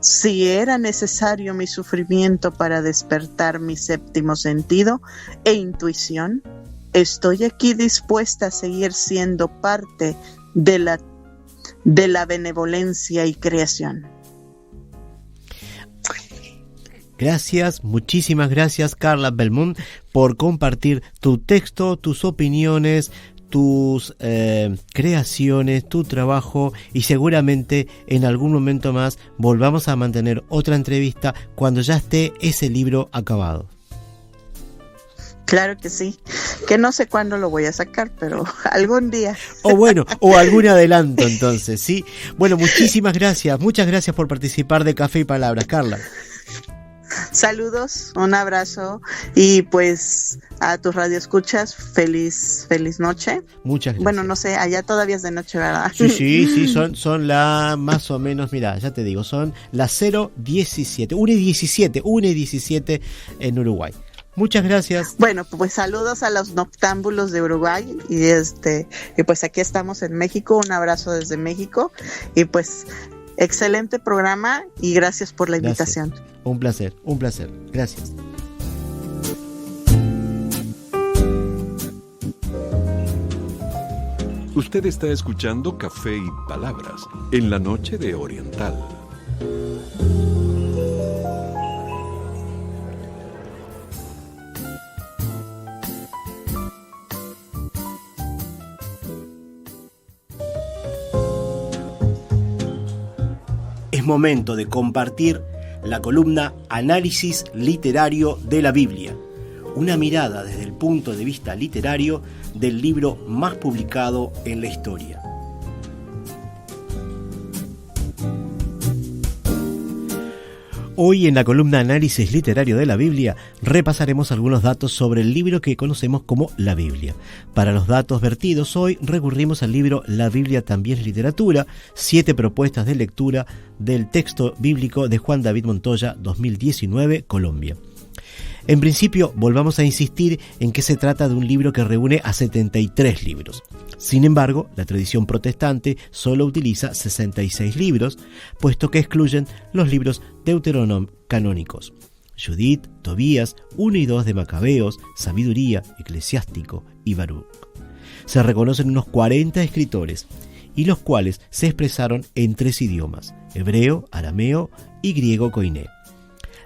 Si era necesario mi sufrimiento para despertar mi séptimo sentido e intuición, estoy aquí dispuesta a seguir siendo parte de la benevolencia y creación. Gracias, muchísimas gracias, Carla Belmont, por compartir tu texto, tus opiniones, tus creaciones, tu trabajo, y seguramente en algún momento más volvamos a mantener otra entrevista cuando ya esté ese libro acabado. Claro que sí, que no sé cuándo lo voy a sacar, pero algún día. O bueno, o algún adelanto entonces, ¿sí? Bueno, muchísimas gracias, muchas gracias por participar de Café y Palabras, Carla. Saludos, un abrazo y pues a tus radioescuchas, feliz noche. Muchas gracias. Bueno, no sé, allá todavía es de noche, ¿verdad? Sí, son la más o menos, mira, ya te digo, son las 0:17, 1:17 en Uruguay. Muchas gracias. Bueno, pues saludos a los noctámbulos de Uruguay y pues aquí estamos en México, un abrazo desde México y pues excelente programa y gracias por la invitación. Gracias. Un placer. Gracias. Usted está escuchando Café y Palabras en la noche de Oriental. Es momento de compartir la columna Análisis Literario de la Biblia, una mirada desde el punto de vista literario del libro más publicado en la historia. Hoy en la columna Análisis Literario de la Biblia repasaremos algunos datos sobre el libro que conocemos como la Biblia. Para los datos vertidos hoy recurrimos al libro La Biblia también es literatura, 7 propuestas de lectura del texto bíblico de Juan David Montoya, 2019, Colombia. En principio, volvamos a insistir en que se trata de un libro que reúne a 73 libros. Sin embargo, la tradición protestante solo utiliza 66 libros, puesto que excluyen los libros deuterocanónicos: Judith, Tobías, 1 y 2 de Macabeos, Sabiduría, Eclesiástico y Baruch. Se reconocen unos 40 escritores, y los cuales se expresaron en 3 idiomas: hebreo, arameo y griego koiné.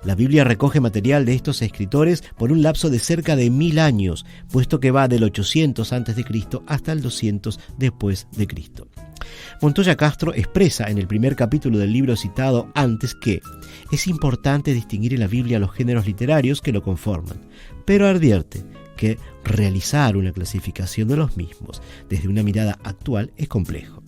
La Biblia recoge material de estos escritores por un lapso de cerca de 1000 años, puesto que va del 800 a.C. hasta el 200 después de Cristo. Montoya Castro expresa en el primer capítulo del libro citado antes que es importante distinguir en la Biblia los géneros literarios que lo conforman, pero advierte que realizar una clasificación de los mismos desde una mirada actual es complejo.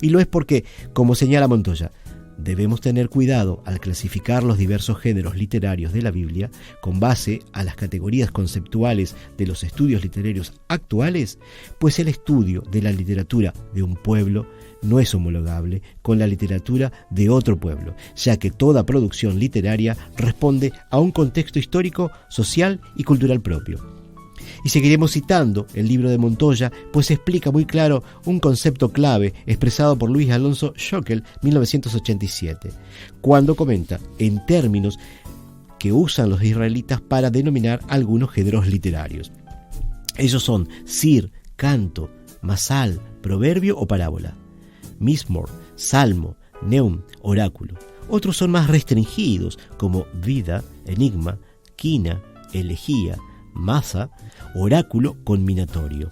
Y lo es porque, como señala Montoya, debemos tener cuidado al clasificar los diversos géneros literarios de la Biblia con base a las categorías conceptuales de los estudios literarios actuales, pues el estudio de la literatura de un pueblo no es homologable con la literatura de otro pueblo, ya que toda producción literaria responde a un contexto histórico, social y cultural propio. Y seguiremos citando el libro de Montoya, pues explica muy claro un concepto clave expresado por Luis Alonso Schockel, 1987, cuando comenta en términos que usan los israelitas para denominar algunos géneros literarios. Ellos son sir, canto, masal, proverbio o parábola, mismor, salmo, neum, oráculo. Otros son más restringidos, como vida, enigma, quina, elegía, maza, oráculo combinatorio,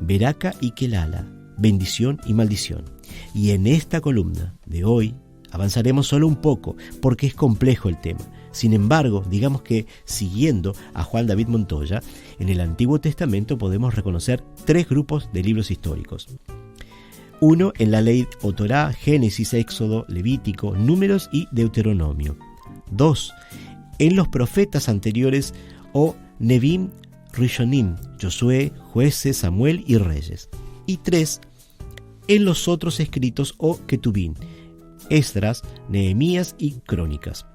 veraca y quelala, bendición y maldición. Y en esta columna de hoy avanzaremos solo un poco, porque es complejo el tema. Sin embargo, digamos que, siguiendo a Juan David Montoya, en el Antiguo Testamento podemos reconocer 3 grupos de libros históricos. Uno en la ley o Torá, Génesis, Éxodo, Levítico, Números y Deuteronomio. 2 en los profetas anteriores o Nevim, Rishonim, Josué, Jueces, Samuel y Reyes. Y 3 en los otros escritos o Ketubín, Esdras, Nehemías y Crónicas.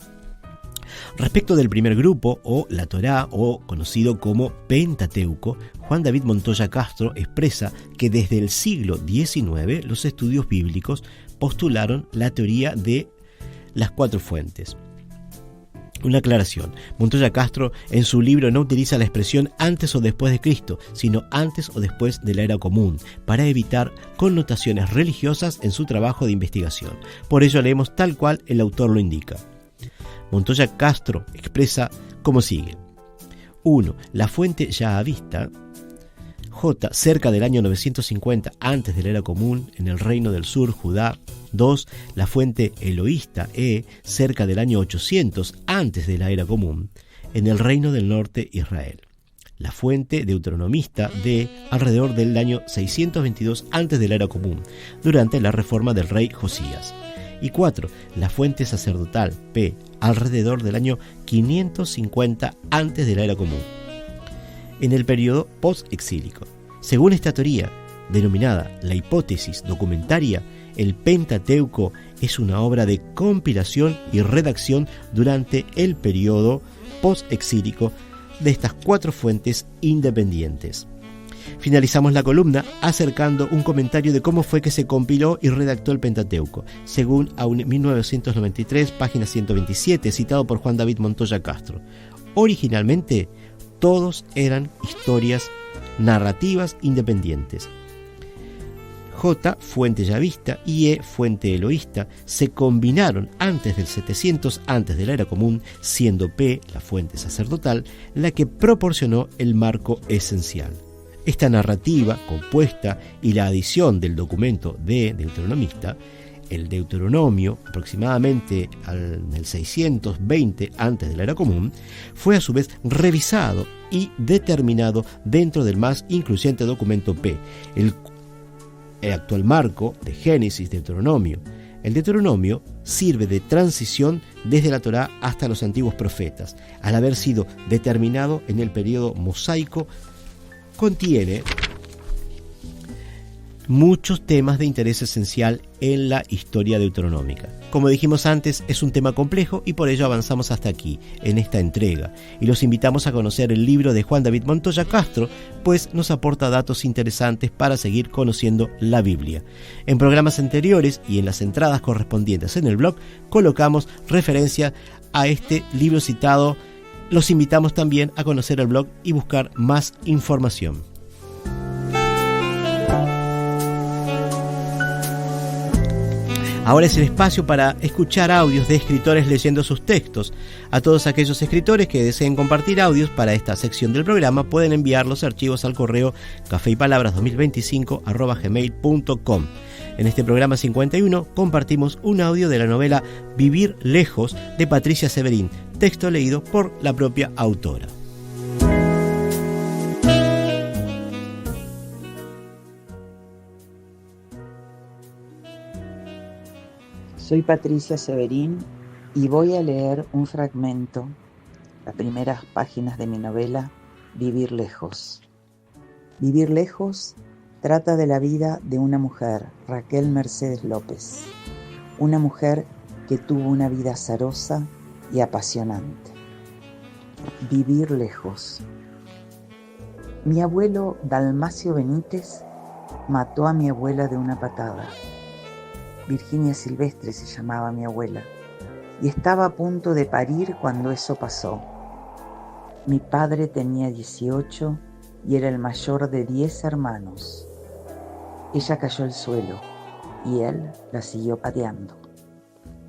Respecto del primer grupo, o la Torá, o conocido como Pentateuco, Juan David Montoya Castro expresa que desde el siglo XIX los estudios bíblicos postularon la teoría de las 4 fuentes. Una aclaración: Montoya Castro en su libro no utiliza la expresión antes o después de Cristo, sino antes o después de la era común, para evitar connotaciones religiosas en su trabajo de investigación. Por ello leemos tal cual el autor lo indica. Montoya Castro expresa como sigue: 1. La fuente yahavista, J. cerca del año 950 antes de la era común en el Reino del Sur, Judá. 2. La fuente eloísta, E. cerca del año 800 antes de la era común en el Reino del Norte, Israel. La fuente deuteronomista, D. alrededor del año 622 antes de la era común, durante la reforma del rey Josías. Y 4. La fuente sacerdotal, P. alrededor del año 550 antes de la era común, en el periodo post-exílico. Según esta teoría, denominada la hipótesis documentaria, el Pentateuco es una obra de compilación y redacción durante el periodo post-exílico de estas 4 fuentes independientes. Finalizamos la columna acercando un comentario de cómo fue que se compiló y redactó el Pentateuco, según a 1993, página 127, citado por Juan David Montoya Castro. Originalmente, todos eran historias narrativas independientes. J, fuente yavista, y E, fuente eloísta, se combinaron antes del 700 antes de la era común, siendo P, la fuente sacerdotal, la que proporcionó el marco esencial. Esta narrativa compuesta y la adición del documento de deuteronomista, el Deuteronomio, aproximadamente en el 620 antes de la era común, fue a su vez revisado y determinado dentro del más incluyente documento P, el actual marco de Génesis, Deuteronomio. El Deuteronomio sirve de transición desde la Torá hasta los antiguos profetas, al haber sido determinado en el periodo mosaico. Contiene muchos temas de interés esencial en la historia deuteronómica. Como dijimos antes, es un tema complejo y por ello avanzamos hasta aquí, en esta entrega, y los invitamos a conocer el libro de Juan David Montoya Castro, pues nos aporta datos interesantes para seguir conociendo la Biblia. En programas anteriores y en las entradas correspondientes en el blog colocamos referencia a este libro citado. Los invitamos también a conocer el blog y buscar más información. Ahora es el espacio para escuchar audios de escritores leyendo sus textos. A todos aquellos escritores que deseen compartir audios para esta sección del programa pueden enviar los archivos al correo cafeypalabras2025@gmail.com. En este programa 51 compartimos un audio de la novela Vivir lejos de Patricia Severín, texto leído por la propia autora. Soy Patricia Severín y voy a leer un fragmento, las primeras páginas de mi novela Vivir lejos. Vivir lejos trata de la vida de una mujer, Raquel Mercedes López, una mujer que tuvo una vida azarosa y apasionante. Vivir lejos. Mi abuelo Dalmacio Benítez mató a mi abuela de una patada. Virginia Silvestre se llamaba mi abuela, y estaba a punto de parir cuando eso pasó. Mi padre tenía 18 y era el mayor de 10 hermanos. Ella cayó al suelo y él la siguió pateando.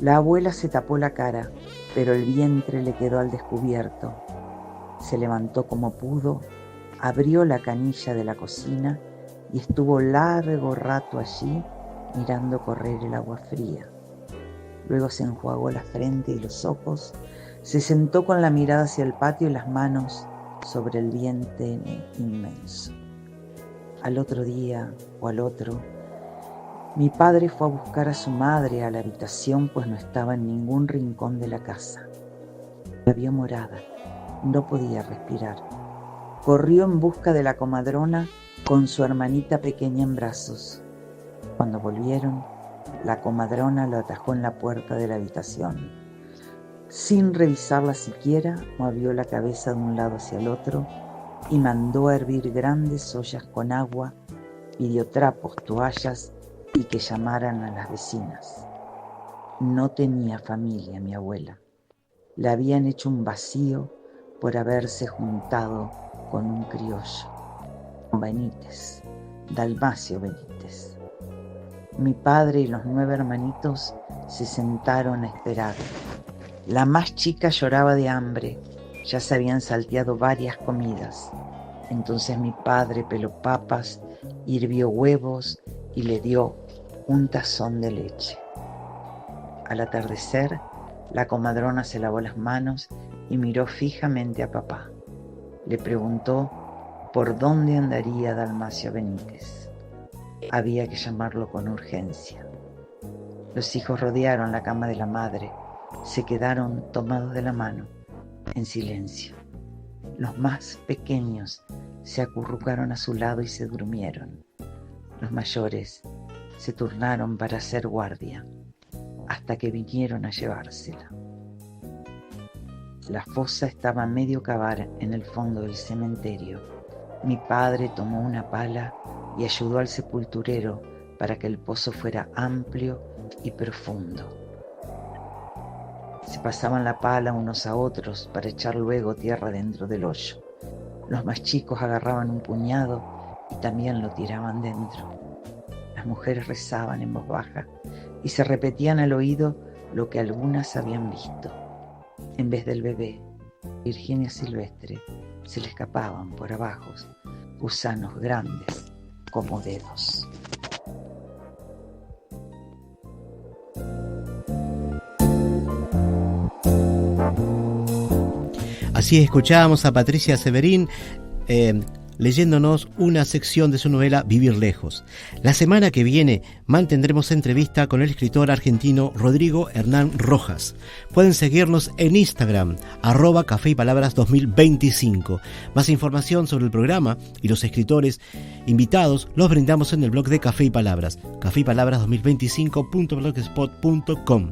La abuela se tapó la cara, pero el vientre le quedó al descubierto. Se levantó como pudo, abrió la canilla de la cocina y estuvo largo rato allí mirando correr el agua fría. Luego se enjuagó la frente y los ojos, se sentó con la mirada hacia el patio y las manos sobre el vientre inmenso. Al otro día o al otro, mi padre fue a buscar a su madre a la habitación, pues no estaba en ningún rincón de la casa. La vio morada, no podía respirar. Corrió en busca de la comadrona con su hermanita pequeña en brazos. Cuando volvieron, la comadrona lo atajó en la puerta de la habitación. Sin revisarla siquiera, movió la cabeza de un lado hacia el otro y mandó a hervir grandes ollas con agua, pidió trapos, toallas y que llamaran a las vecinas. No tenía familia, mi abuela. Le habían hecho un vacío por haberse juntado con un criollo, con Benítez, Dalmacio Benítez. Mi padre y los 9 hermanitos se sentaron a esperar. La más chica lloraba de hambre, ya se habían salteado varias comidas. Entonces mi padre peló papas, hirvió huevos y le dio un tazón de leche. Al atardecer, la comadrona se lavó las manos y miró fijamente a papá. Le preguntó por dónde andaría Dalmacio Benítez. Había que llamarlo con urgencia. Los hijos rodearon la cama de la madre, se quedaron tomados de la mano, en silencio. Los más pequeños se acurrucaron a su lado y se durmieron. Los mayores se turnaron para hacer guardia, hasta que vinieron a llevársela. La fosa estaba a medio cavar en el fondo del cementerio. Mi padre tomó una pala y ayudó al sepulturero para que el pozo fuera amplio y profundo. Se pasaban la pala unos a otros para echar luego tierra dentro del hoyo. Los más chicos agarraban un puñado y también lo tiraban dentro. Las mujeres rezaban en voz baja y se repetían al oído lo que algunas habían visto. En vez del bebé, Virginia Silvestre, se le escapaban por abajo gusanos grandes como dedos. Así escuchábamos a Patricia Severín leyéndonos una sección de su novela Vivir lejos. La semana que viene mantendremos entrevista con el escritor argentino Rodrigo Hernán Rojas. Pueden seguirnos en Instagram, @Café y Palabras 2025. Más información sobre el programa y los escritores invitados los brindamos en el blog de Café y Palabras, cafeypalabras2025.blogspot.com.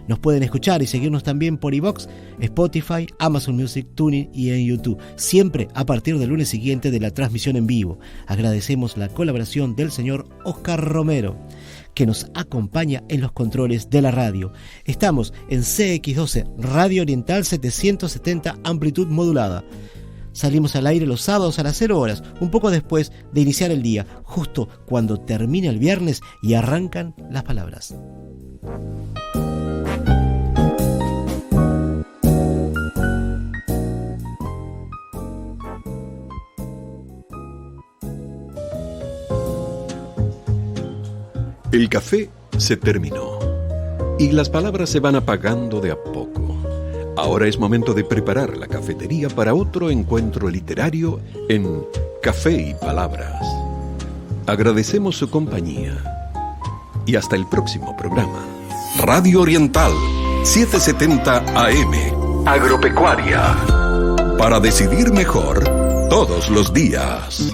Nos pueden escuchar y seguirnos también por iVoox, Spotify, Amazon Music, TuneIn y en YouTube, siempre a partir del lunes siguiente de la transmisión en vivo. Agradecemos la colaboración del señor Oscar Romero, que nos acompaña en los controles de la radio. Estamos en CX12, Radio Oriental 770, amplitud modulada. Salimos al aire los sábados a las 0 horas, un poco después de iniciar el día, justo cuando termina el viernes y arrancan las palabras. El café se terminó y las palabras se van apagando de a poco. Ahora es momento de preparar la cafetería para otro encuentro literario en Café y Palabras. Agradecemos su compañía y hasta el próximo programa. Radio Oriental 770 AM Agropecuaria, para decidir mejor todos los días.